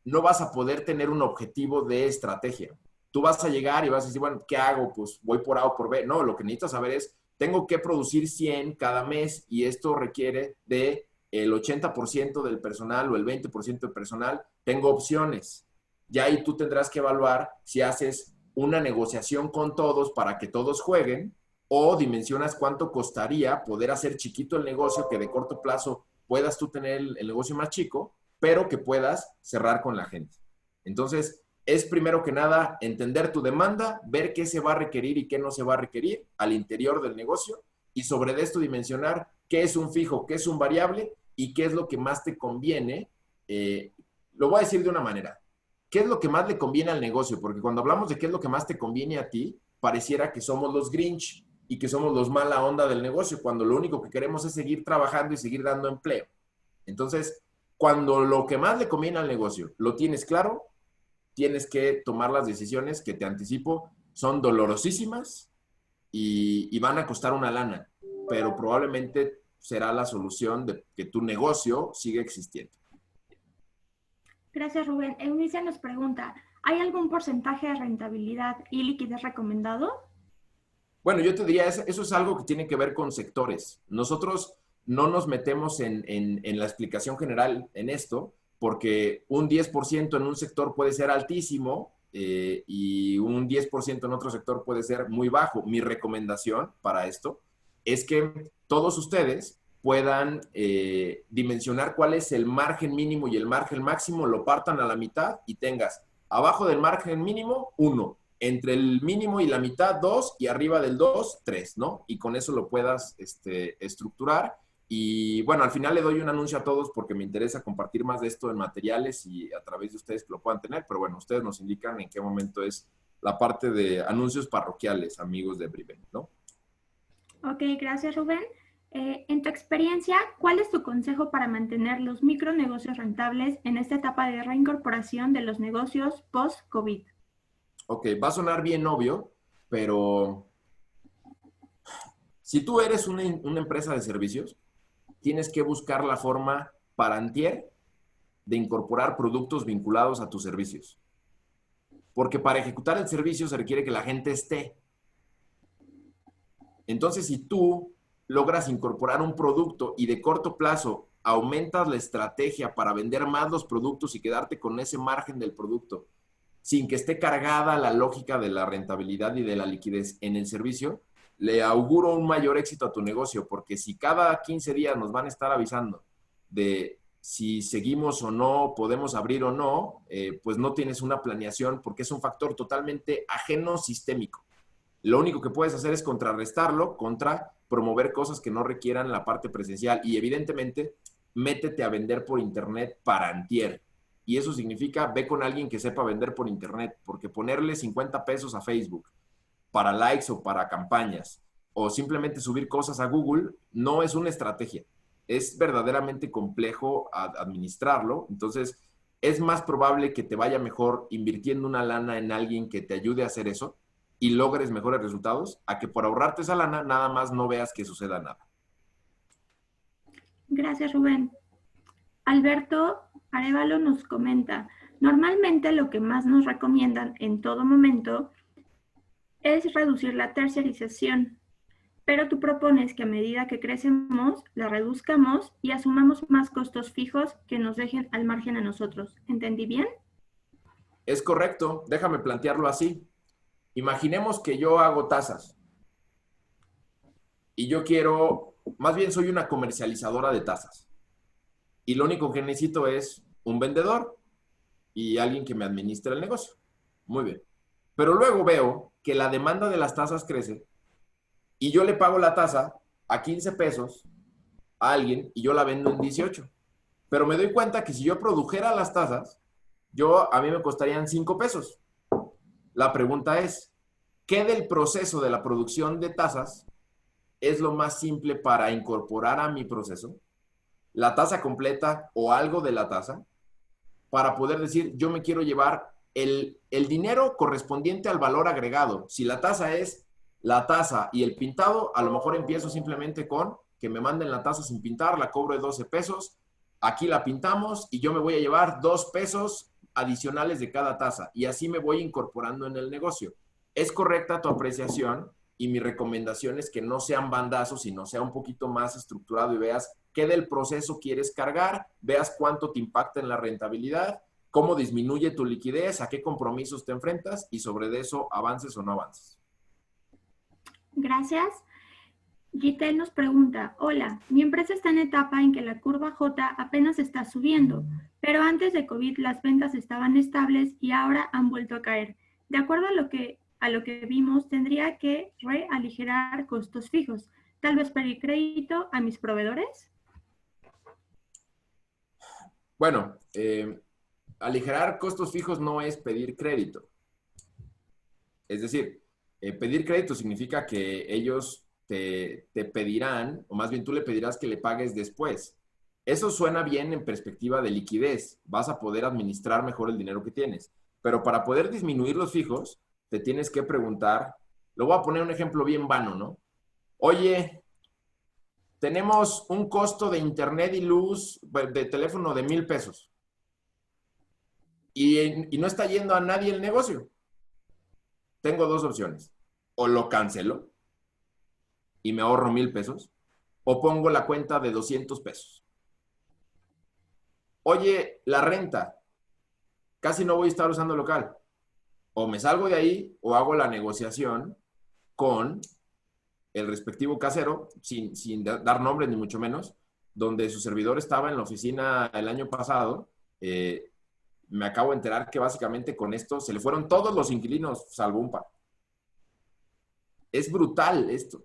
no vas a poder tener un objetivo de estrategia. Tú vas a llegar y vas a decir, bueno, ¿qué hago? Pues voy por A o por B. No, lo que necesitas saber es, tengo que producir 100 cada mes y esto requiere de el 80% del personal o el 20% del personal. Tengo opciones. Ya ahí tú tendrás que evaluar si haces una negociación con todos para que todos jueguen o dimensionas cuánto costaría poder hacer chiquito el negocio, que de corto plazo puedas tú tener el negocio más chico, pero que puedas cerrar con la gente. Entonces, es primero que nada entender tu demanda, ver qué se va a requerir y qué no se va a requerir al interior del negocio y sobre esto dimensionar qué es un fijo, qué es un variable y qué es lo que más te conviene. Lo voy a decir de una manera. ¿Qué es lo que más le conviene al negocio? Porque cuando hablamos de qué es lo que más te conviene a ti, pareciera que somos los Grinch y que somos los mala onda del negocio, cuando lo único que queremos es seguir trabajando y seguir dando empleo. Entonces, cuando lo que más le conviene al negocio lo tienes claro, tienes que tomar las decisiones que te anticipo, son dolorosísimas y van a costar una lana, pero probablemente será la solución de que tu negocio siga existiendo. Gracias, Rubén. Eunice nos pregunta, ¿hay algún porcentaje de rentabilidad y liquidez recomendado? Bueno, yo te diría, eso es algo que tiene que ver con sectores. Nosotros no nos metemos en la explicación general en esto, porque un 10% en un sector puede ser altísimo y un 10% en otro sector puede ser muy bajo. Mi recomendación para esto es que todos ustedes puedan dimensionar cuál es el margen mínimo y el margen máximo, lo partan a la mitad y tengas abajo del margen mínimo 1, entre el mínimo y la mitad 2 y arriba del 2, 3, ¿no? Y con eso lo puedas estructurar. Y bueno, al final le doy un anuncio a todos porque me interesa compartir más de esto en materiales y a través de ustedes que lo puedan tener, pero bueno, ustedes nos indican en qué momento es la parte de anuncios parroquiales, amigos de Brivé, ¿no? Ok, gracias, Rubén. En tu experiencia, ¿cuál es tu consejo para mantener los micronegocios rentables en esta etapa de reincorporación de los negocios post-COVID? Ok, va a sonar bien obvio, pero si tú eres una empresa de servicios, tienes que buscar la forma para antier de incorporar productos vinculados a tus servicios. Porque para ejecutar el servicio se requiere que la gente esté. Entonces, si tú logras incorporar un producto y de corto plazo aumentas la estrategia para vender más los productos y quedarte con ese margen del producto, sin que esté cargada la lógica de la rentabilidad y de la liquidez en el servicio, le auguro un mayor éxito a tu negocio, porque si cada 15 días nos van a estar avisando de si seguimos o no, podemos abrir o no, pues no tienes una planeación, porque es un factor totalmente ajeno sistémico. Lo único que puedes hacer es contrarrestarlo contra promover cosas que no requieran la parte presencial. Y evidentemente, métete a vender por internet para antier. Y eso significa, ve con alguien que sepa vender por internet, porque ponerle 50 pesos a Facebook para likes o para campañas, o simplemente subir cosas a Google, no es una estrategia. Es verdaderamente complejo administrarlo. Entonces, es más probable que te vaya mejor invirtiendo una lana en alguien que te ayude a hacer eso y logres mejores resultados, a que por ahorrarte esa lana nada más no veas que suceda nada. Gracias, Rubén. Alberto Arevalo nos comenta, normalmente lo que más nos recomiendan en todo momento es reducir la terciarización, pero tú propones que a medida que crecemos, la reduzcamos y asumamos más costos fijos que nos dejen al margen a nosotros. ¿Entendí bien? Es correcto, déjame plantearlo así. Imaginemos que yo hago tazas y yo quiero, más bien soy una comercializadora de tazas y lo único que necesito es un vendedor y alguien que me administre el negocio. Muy bien. Pero luego veo que la demanda de las tazas crece y yo le pago la taza a 15 pesos a alguien y yo la vendo en 18. Pero me doy cuenta que si yo produjera las tazas, a mí me costarían 5 pesos. La pregunta es, ¿qué del proceso de la producción de tazas es lo más simple para incorporar a mi proceso? ¿La taza completa o algo de la taza? Para poder decir, yo me quiero llevar el dinero correspondiente al valor agregado. Si la taza es la taza y el pintado, a lo mejor empiezo simplemente con que me manden la taza sin pintar, la cobro de 12 pesos, aquí la pintamos y yo me voy a llevar 2 pesos adicionales de cada taza y así me voy incorporando en el negocio. Es correcta tu apreciación y mi recomendación es que no sean bandazos, sino sea un poquito más estructurado y veas qué del proceso quieres cargar, veas cuánto te impacta en la rentabilidad, cómo disminuye tu liquidez, a qué compromisos te enfrentas y sobre eso avances o no avances. Gracias. Gitel nos pregunta, hola, mi empresa está en etapa en que la curva J apenas está subiendo, pero antes de COVID las ventas estaban estables y ahora han vuelto a caer. De acuerdo a lo que vimos, tendría que realigerar costos fijos, tal vez pedir crédito a mis proveedores. Bueno, aligerar costos fijos no es pedir crédito. Es decir, pedir crédito significa que ellos te pedirán, o más bien tú le pedirás que le pagues después. Eso suena bien en perspectiva de liquidez. Vas a poder administrar mejor el dinero que tienes. Pero para poder disminuir los fijos, te tienes que preguntar, lo voy a poner un ejemplo bien vano, ¿no? Oye, tenemos un costo de internet y luz de teléfono de 1,000 pesos. Y no está yendo a nadie el negocio. Tengo dos opciones. O lo cancelo y me ahorro 1,000 pesos, o pongo la cuenta de 200 pesos. Oye, la renta, casi no voy a estar usando local. O me salgo de ahí o hago la negociación con el respectivo casero, sin dar nombres ni mucho menos, donde su servidor estaba en la oficina el año pasado. Me acabo de enterar que básicamente con esto se le fueron todos los inquilinos, salvo un par. Es brutal esto.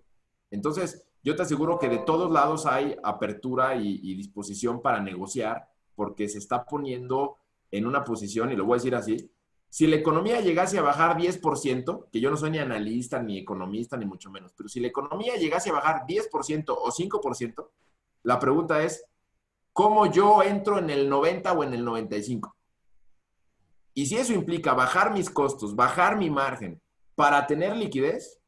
Entonces, yo te aseguro que de todos lados hay apertura y disposición para negociar, porque se está poniendo en una posición, y lo voy a decir así, Si la economía llegase a bajar 10%, que yo no soy ni analista, ni economista, ni mucho menos, pero si la economía llegase a bajar 10% o 5%, la pregunta es, ¿cómo yo entro en el 90 o en el 95? Y si eso implica bajar mis costos, bajar mi margen para tener liquidez,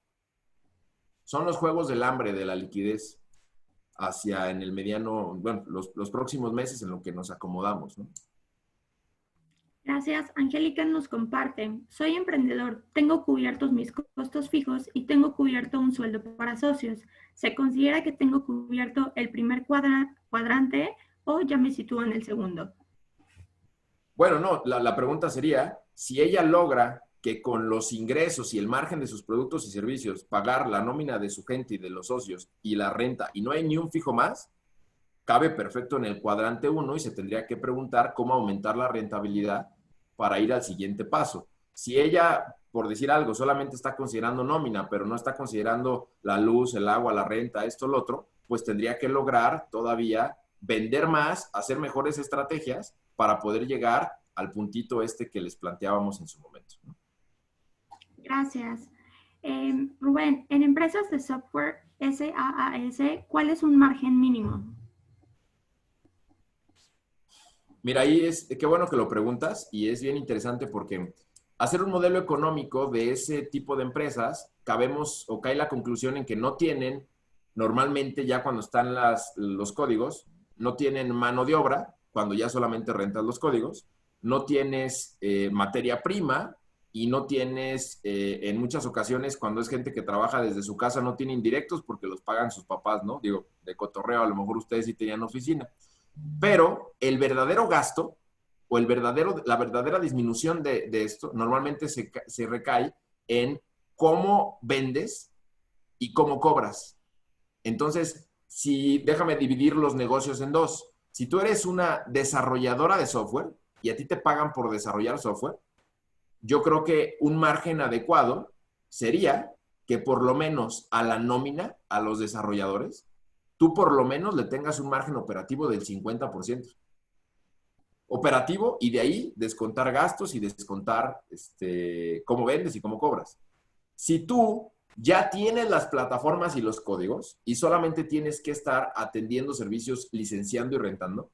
son los juegos del hambre de la liquidez hacia en el mediano, bueno, los próximos meses en lo que nos acomodamos, ¿no? Gracias. Angélica nos comparte. Soy emprendedor, tengo cubiertos mis costos fijos y tengo cubierto un sueldo para socios. ¿Se considera que tengo cubierto el primer cuadrante o ya me sitúo en el segundo? Bueno, no, la pregunta sería, si ella logra que con los ingresos y el margen de sus productos y servicios pagar la nómina de su gente y de los socios y la renta y no hay ni un fijo más, cabe perfecto en el cuadrante 1 y se tendría que preguntar cómo aumentar la rentabilidad para ir al siguiente paso. Si ella, por decir algo, solamente está considerando nómina, pero no está considerando la luz, el agua, la renta, esto, lo otro, pues tendría que lograr todavía vender más, hacer mejores estrategias para poder llegar al puntito este que les planteábamos en su momento, ¿no? Gracias. Rubén, en empresas de software SaaS, ¿cuál es un margen mínimo? Mira, ahí qué bueno que lo preguntas y es bien interesante porque hacer un modelo económico de ese tipo de empresas, cae la conclusión en que no tienen, normalmente ya cuando están los códigos, no tienen mano de obra, cuando ya solamente rentas los códigos, no tienes materia prima y no tienes, en muchas ocasiones, cuando es gente que trabaja desde su casa, no tiene indirectos porque los pagan sus papás, ¿no? Digo, de cotorreo, a lo mejor ustedes sí tenían oficina. Pero el verdadero gasto o la verdadera disminución de esto normalmente se recae en cómo vendes y cómo cobras. Entonces, déjame dividir los negocios en dos. Si tú eres una desarrolladora de software y a ti te pagan por desarrollar software, yo creo que un margen adecuado sería que por lo menos a la nómina, a los desarrolladores, tú por lo menos le tengas un margen operativo del 50%. Operativo y de ahí descontar gastos y descontar cómo vendes y cómo cobras. Si tú ya tienes las plataformas y los códigos y solamente tienes que estar atendiendo servicios, licenciando y rentando,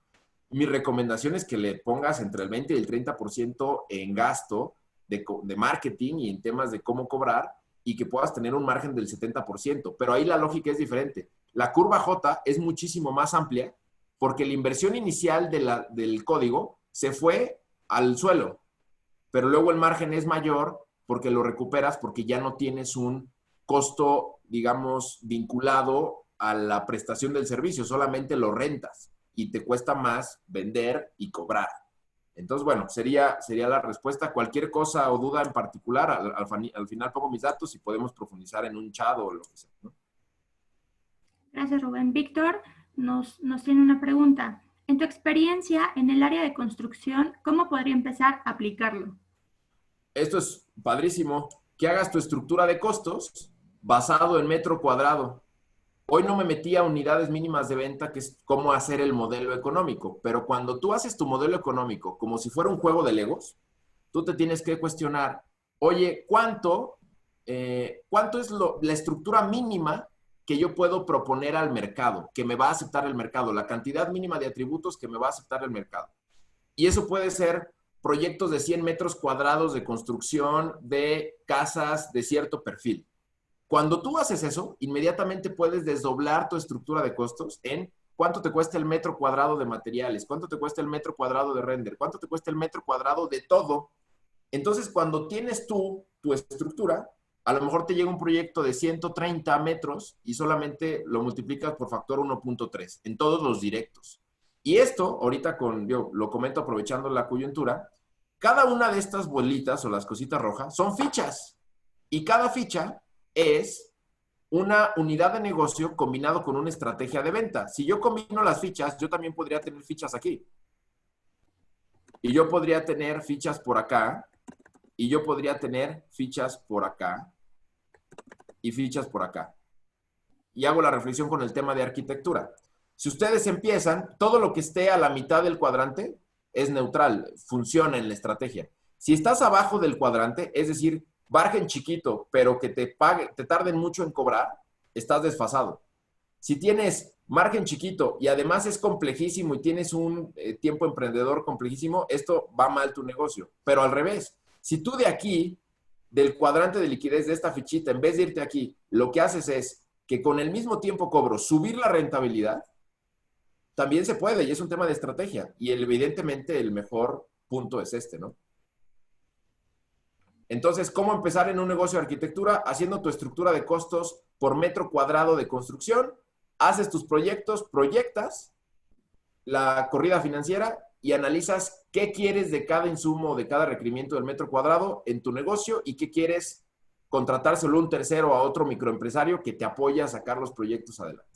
mi recomendación es que le pongas entre el 20 y el 30% en gasto de marketing y en temas de cómo cobrar y que puedas tener un margen del 70%. Pero ahí la lógica es diferente. La curva J es muchísimo más amplia porque la inversión inicial del código se fue al suelo, pero luego el margen es mayor porque lo recuperas porque ya no tienes un costo, digamos, vinculado a la prestación del servicio, solamente lo rentas y te cuesta más vender y cobrar. Entonces, bueno, sería la respuesta. Cualquier cosa o duda en particular, al final pongo mis datos y podemos profundizar en un chat o lo que sea, ¿no? Gracias, Rubén. Víctor nos tiene una pregunta. En tu experiencia en el área de construcción, ¿cómo podría empezar a aplicarlo? Esto es padrísimo. Que hagas tu estructura de costos basado en metro cuadrado. Hoy no me metí a unidades mínimas de venta, que es cómo hacer el modelo económico, pero cuando tú haces tu modelo económico como si fuera un juego de Legos, tú te tienes que cuestionar, oye, ¿cuánto es la estructura mínima que yo puedo proponer al mercado, que me va a aceptar el mercado, la cantidad mínima de atributos que me va a aceptar el mercado? Y eso puede ser proyectos de 100 metros cuadrados de construcción de casas de cierto perfil. Cuando tú haces eso, inmediatamente puedes desdoblar tu estructura de costos en cuánto te cuesta el metro cuadrado de materiales, cuánto te cuesta el metro cuadrado de render, cuánto te cuesta el metro cuadrado de todo. Entonces, cuando tienes tu estructura, a lo mejor te llega un proyecto de 130 metros y solamente lo multiplicas por factor 1.3 en todos los directos. Y esto, ahorita yo lo comento aprovechando la coyuntura, cada una de estas bolitas o las cositas rojas son fichas. Y cada ficha es una unidad de negocio combinado con una estrategia de venta. Si yo combino las fichas, yo también podría tener fichas aquí. Y yo podría tener fichas por acá. Y yo podría tener fichas por acá. Y fichas por acá. Y hago la reflexión con el tema de arquitectura. Si ustedes empiezan, todo lo que esté a la mitad del cuadrante es neutral, funciona en la estrategia. Si estás abajo del cuadrante, es decir, margen chiquito, pero que te tarden mucho en cobrar, estás desfasado. Si tienes margen chiquito y además es complejísimo y tienes un tiempo emprendedor complejísimo, esto va mal tu negocio. Pero al revés, si tú de aquí, del cuadrante de liquidez de esta fichita, en vez de irte aquí, lo que haces es que con el mismo tiempo cobro subir la rentabilidad, también se puede y es un tema de estrategia. Y evidentemente el mejor punto es este, ¿no? Entonces, ¿cómo empezar en un negocio de arquitectura? Haciendo tu estructura de costos por metro cuadrado de construcción, haces tus proyectos, proyectas la corrida financiera y analizas qué quieres de cada insumo, de cada requerimiento del metro cuadrado en tu negocio y qué quieres contratárselo a un tercero, a otro microempresario que te apoya a sacar los proyectos adelante.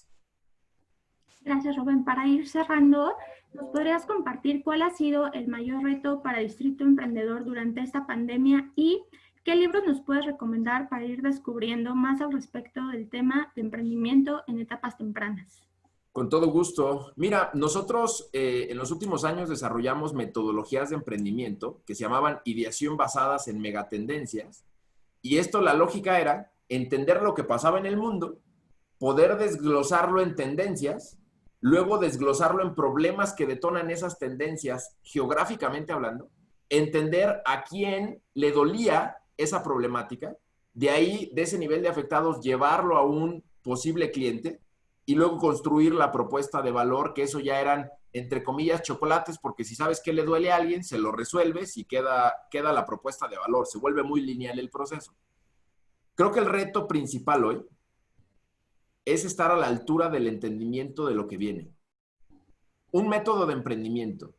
Gracias, Rubén. Para ir cerrando, ¿nos podrías compartir cuál ha sido el mayor reto para Distrito Emprendedor durante esta pandemia y qué libros nos puedes recomendar para ir descubriendo más al respecto del tema de emprendimiento en etapas tempranas? Con todo gusto. Mira, nosotros en los últimos años desarrollamos metodologías de emprendimiento que se llamaban ideación basadas en megatendencias. Y esto, la lógica era entender lo que pasaba en el mundo, poder desglosarlo en tendencias, luego desglosarlo en problemas que detonan esas tendencias geográficamente hablando, entender a quién le dolía esa problemática, de ahí, de ese nivel de afectados, llevarlo a un posible cliente y luego construir la propuesta de valor, que eso ya eran, entre comillas, chocolates, porque si sabes qué le duele a alguien, se lo resuelves y queda la propuesta de valor. Se vuelve muy lineal el proceso. Creo que el reto principal hoy es estar a la altura del entendimiento de lo que viene. Un método de emprendimiento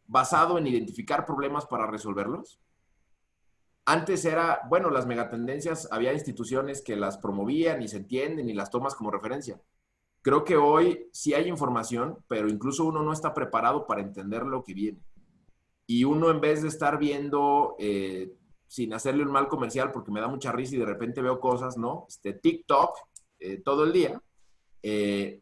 basado en identificar problemas para resolverlos. Antes era, bueno, las megatendencias, había instituciones que las promovían y se entienden y las tomas como referencia. Creo que hoy sí hay información, pero incluso uno no está preparado para entender lo que viene. Y uno, en vez de estar viendo, sin hacerle un mal comercial, porque me da mucha risa y de repente veo cosas, ¿no? TikTok, todo el día,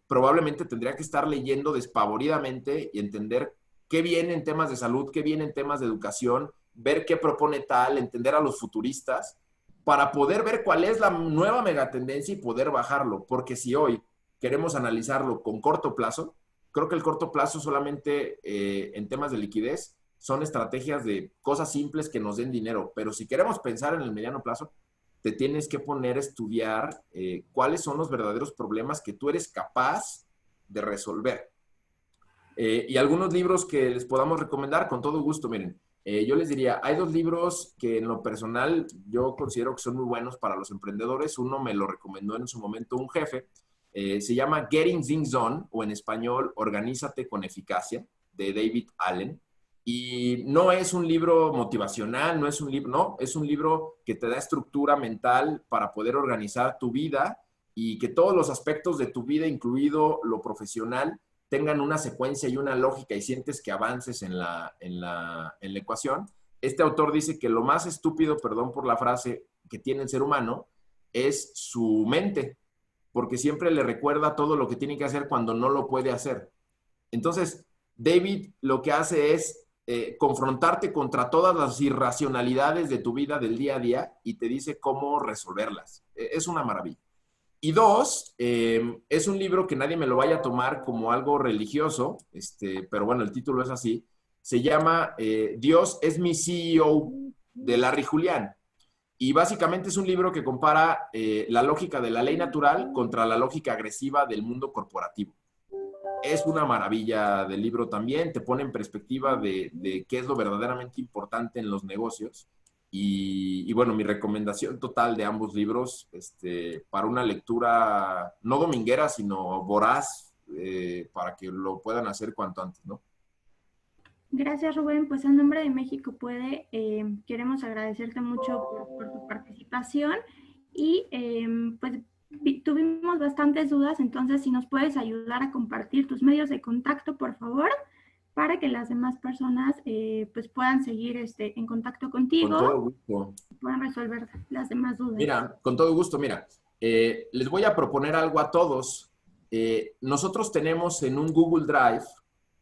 probablemente tendría que estar leyendo despavoridamente y entender qué viene en temas de salud, qué viene en temas de educación, ver qué propone tal, entender a los futuristas, para poder ver cuál es la nueva megatendencia y poder bajarlo. Porque si hoy queremos analizarlo con corto plazo, creo que el corto plazo solamente en temas de liquidez son estrategias de cosas simples que nos den dinero. Pero si queremos pensar en el mediano plazo, te tienes que poner a estudiar cuáles son los verdaderos problemas que tú eres capaz de resolver. Y algunos libros que les podamos recomendar, con todo gusto, miren. Yo les diría, hay dos libros que en lo personal yo considero que son muy buenos para los emprendedores. Uno me lo recomendó en su momento un jefe. Se llama Getting Things Done, o en español, Organízate con Eficacia, de David Allen. Y no es un libro motivacional, no es un libro, no, es un libro que te da estructura mental para poder organizar tu vida y que todos los aspectos de tu vida, incluido lo profesional, tengan una secuencia y una lógica y sientes que avances en la ecuación. Este autor dice que lo más estúpido, perdón por la frase, que tiene el ser humano es su mente, porque siempre le recuerda todo lo que tiene que hacer cuando no lo puede hacer. Entonces, David lo que hace es confrontarte contra todas las irracionalidades de tu vida del día a día y te dice cómo resolverlas. Es una maravilla. Y dos, es un libro que nadie me lo vaya a tomar como algo religioso, pero bueno, el título es así. Se llama Dios es mi CEO, de Larry Julián. Y básicamente es un libro que compara la lógica de la ley natural contra la lógica agresiva del mundo corporativo. Es una maravilla del libro también, te pone en perspectiva de qué es lo verdaderamente importante en los negocios. Y bueno, mi recomendación total de ambos libros, para una lectura no dominguera, sino voraz, para que lo puedan hacer cuanto antes, ¿no? Gracias, Rubén. Pues en nombre de México Puede, queremos agradecerte mucho por tu participación y pues tuvimos bastantes dudas, entonces si nos puedes ayudar a compartir tus medios de contacto, por favor, para que las demás personas pues puedan seguir en contacto contigo. Con todo gusto. Puedan resolver las demás dudas. Mira, con todo gusto, mira, les voy a proponer algo a todos. Nosotros tenemos en un Google Drive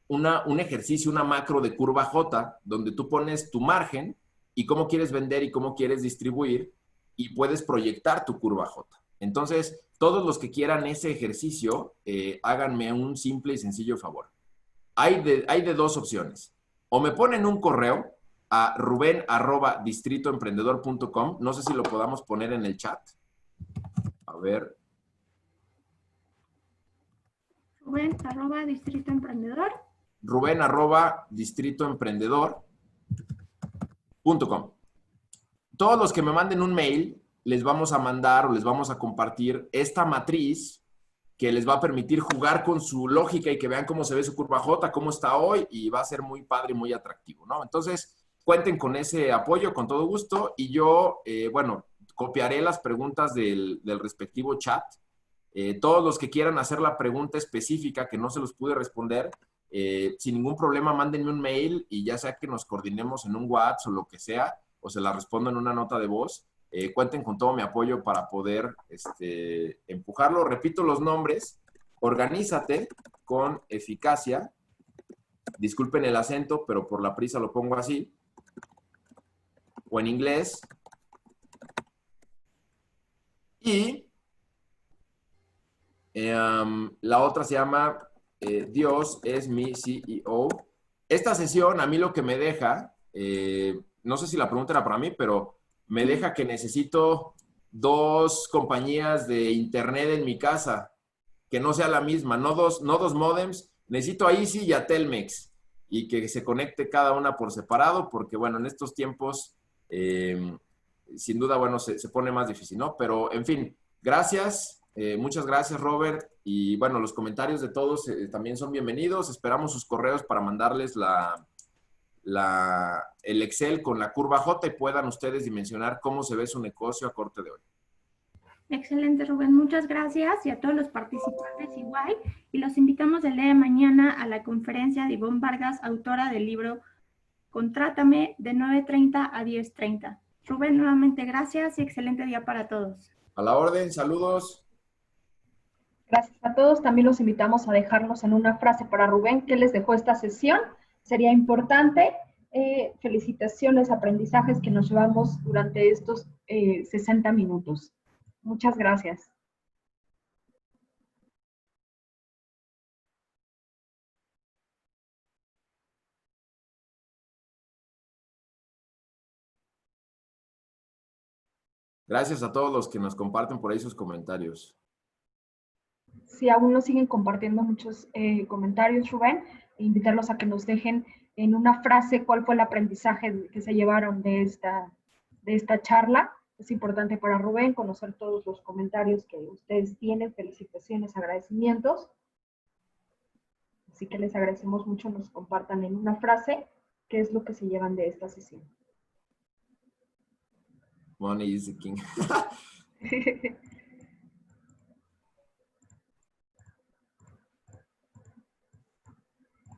un ejercicio, una macro de curva J, donde tú pones tu margen y cómo quieres vender y cómo quieres distribuir, y puedes proyectar tu curva J. Entonces, todos los que quieran ese ejercicio, háganme un simple y sencillo favor. Hay de dos opciones. O me ponen un correo a ruben@distritoemprendedor.com. No sé si lo podamos poner en el chat. A ver. Ruben@distritoemprendedor. Ruben@distritoemprendedor.com. Todos los que me manden un mail, les vamos a mandar o les vamos a compartir esta matriz que les va a permitir jugar con su lógica y que vean cómo se ve su curva J, cómo está hoy, y va a ser muy padre y muy atractivo, ¿no? Entonces, cuenten con ese apoyo con todo gusto, y yo, bueno, copiaré las preguntas del respectivo chat. Todos los que quieran hacer la pregunta específica que no se los pude responder, sin ningún problema, mándenme un mail y ya sea que nos coordinemos en un WhatsApp o lo que sea, o se la respondo en una nota de voz. Cuenten con todo mi apoyo para poder empujarlo. Repito los nombres: Organízate con Eficacia. Disculpen el acento, pero por la prisa lo pongo así. O en inglés. Y la otra se llama Dios es mi CEO. Esta sesión a mí lo que me deja, no sé si la pregunta era para mí, pero me deja que necesito 2 compañías de internet en mi casa, que no sea la misma, no dos módems. Necesito a Easy y a Telmex, y que se conecte cada una por separado, porque bueno, en estos tiempos, sin duda, bueno, se pone más difícil, ¿no? Pero, en fin, gracias, muchas gracias, Robert, y bueno, los comentarios de todos también son bienvenidos. Esperamos sus correos para mandarles el Excel con la curva J y puedan ustedes dimensionar cómo se ve su negocio a corte de hoy. Excelente, Rubén. Muchas gracias, y a todos los participantes igual. Y los invitamos el día de mañana a la conferencia de Ivonne Vargas, autora del libro Contrátame, de 9:30 a 10:30. Rubén, nuevamente gracias y excelente día para todos. A la orden, saludos. Gracias a todos. También los invitamos a dejarnos en una frase para Rubén qué les dejó esta sesión. Sería importante. Felicitaciones, aprendizajes que nos llevamos durante estos 60 minutos. Muchas gracias. Gracias a todos los que nos comparten por ahí sus comentarios. Si aún nos siguen compartiendo muchos comentarios, Rubén, invitarlos a que nos dejen en una frase cuál fue el aprendizaje que se llevaron de esta charla. Es importante para Rubén conocer todos los comentarios que ustedes tienen, felicitaciones, agradecimientos. Así que les agradecemos mucho, nos compartan en una frase qué es lo que se llevan de esta sesión. Money is the king.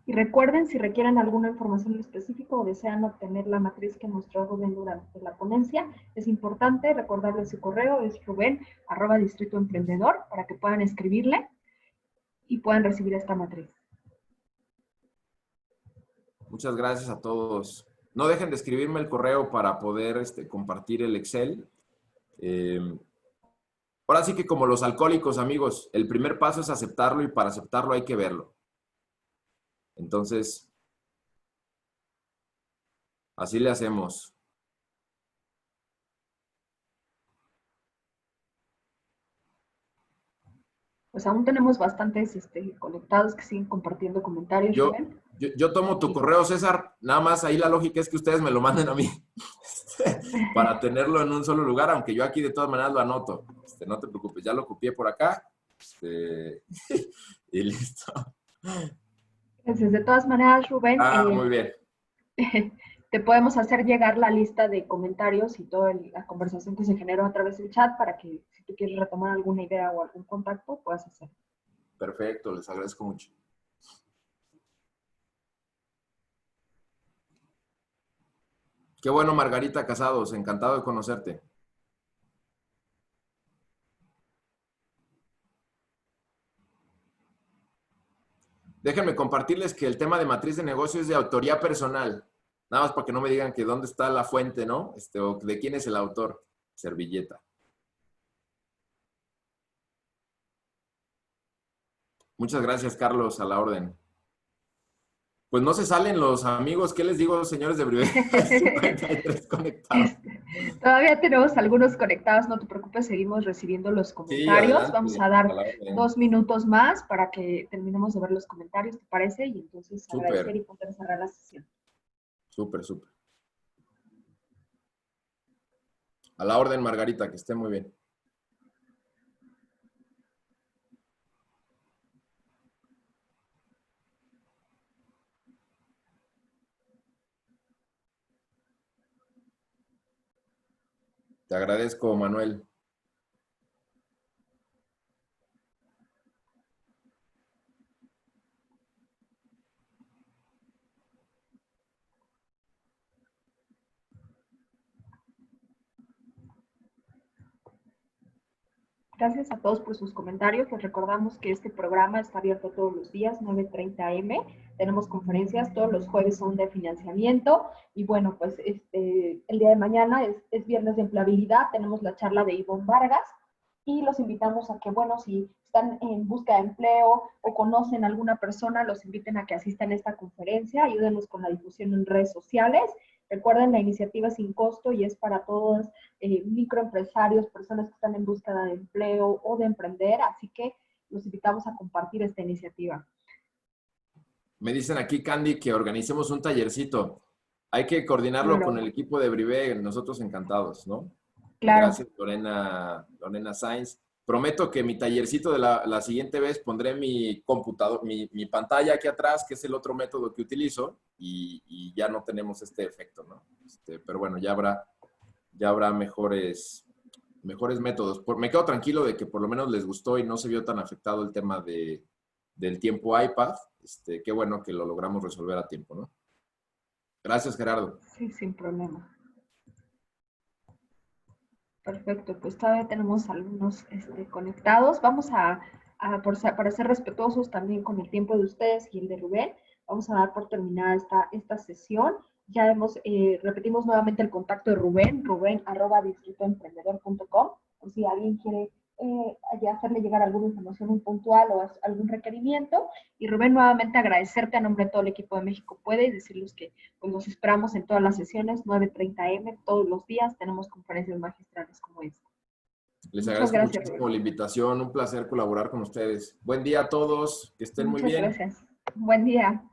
Y recuerden, si requieren alguna información específica o desean obtener la matriz que mostró Rubén durante la ponencia, es importante recordarles su correo, es ruben@distritoemprendedor, para que puedan escribirle y puedan recibir esta matriz. Muchas gracias a todos. No dejen de escribirme el correo para poder compartir el Excel. Ahora sí que, como los alcohólicos, amigos, el primer paso es aceptarlo, y para aceptarlo hay que verlo. Entonces, así le hacemos. Pues aún tenemos bastantes conectados que siguen compartiendo comentarios. Yo tomo tu correo, César. Nada más ahí la lógica es que ustedes me lo manden a mí para tenerlo en un solo lugar, aunque yo aquí de todas maneras lo anoto. No te preocupes, ya lo copié por acá. Y listo. Entonces, de todas maneras, Rubén, muy bien. te podemos hacer llegar la lista de comentarios y toda la conversación que se generó a través del chat para que, si tú quieres retomar alguna idea o algún contacto, puedas hacerlo. Perfecto, les agradezco mucho. Qué bueno, Margarita Casados, encantado de conocerte. Déjenme compartirles que el tema de matriz de negocio es de autoría personal. Nada más para que no me digan que dónde está la fuente, ¿no? O de quién es el autor. Servilleta. Muchas gracias, Carlos, a la orden. Pues no se salen los amigos. ¿Qué les digo, señores de Brivé? 53 conectados. Todavía tenemos algunos conectados, no te preocupes, seguimos recibiendo los Sí, comentarios. adelante, Vamos a dar a la orden. 2 minutos más para que terminemos de ver los comentarios, ¿te parece? Y entonces Súper. agradecer y poder cerrar la sesión. Súper, súper. A la orden, Margarita, que esté muy bien. Te agradezco, Manuel. Gracias a todos por sus comentarios. Les recordamos que este programa está abierto todos los días, 9:30 am. Tenemos conferencias, todos los jueves son de financiamiento. Y bueno, pues el día de mañana es viernes de empleabilidad. Tenemos la charla de Ivonne Vargas. Y los invitamos a que, bueno, si están en busca de empleo o conocen a alguna persona, los inviten a que asistan a esta conferencia. Ayúdenos con la difusión en redes sociales. Recuerden, la iniciativa es sin costo y es para todos microempresarios, personas que están en búsqueda de empleo o de emprender, así que los invitamos a compartir esta iniciativa. Me dicen aquí, Candy, que organicemos un tallercito. Hay que coordinarlo Claro. con el equipo de Brivé, nosotros encantados, ¿no? Claro. Gracias, Lorena Sainz. Prometo que mi tallercito de la siguiente vez pondré mi computador, mi pantalla aquí atrás, que es el otro método que utilizo, y ya no tenemos este efecto, ¿no? Pero bueno, ya habrá mejores métodos. Me quedo tranquilo de que por lo menos les gustó y no se vio tan afectado el tema del tiempo iPad. Qué bueno que lo logramos resolver a tiempo, ¿no? Gracias, Gerardo. Sí, sin problema. Perfecto, pues todavía tenemos algunos conectados. Vamos para ser respetuosos también con el tiempo de ustedes y el de Rubén, vamos a dar por terminada esta sesión. Ya repetimos nuevamente el contacto de Rubén, ruben@distritoemprendedor.com, por si alguien quiere hacerle llegar alguna información muy puntual o algún requerimiento. Y Rubén, nuevamente agradecerte a nombre de todo el equipo de México Puede y decirles que pues, nos esperamos en todas las sesiones, 9:30 am, todos los días tenemos conferencias magistrales como esta. Les agradezco muchísimo la invitación, un placer colaborar con ustedes. Buen día a todos, que estén muy bien. Muchas gracias. Buen día.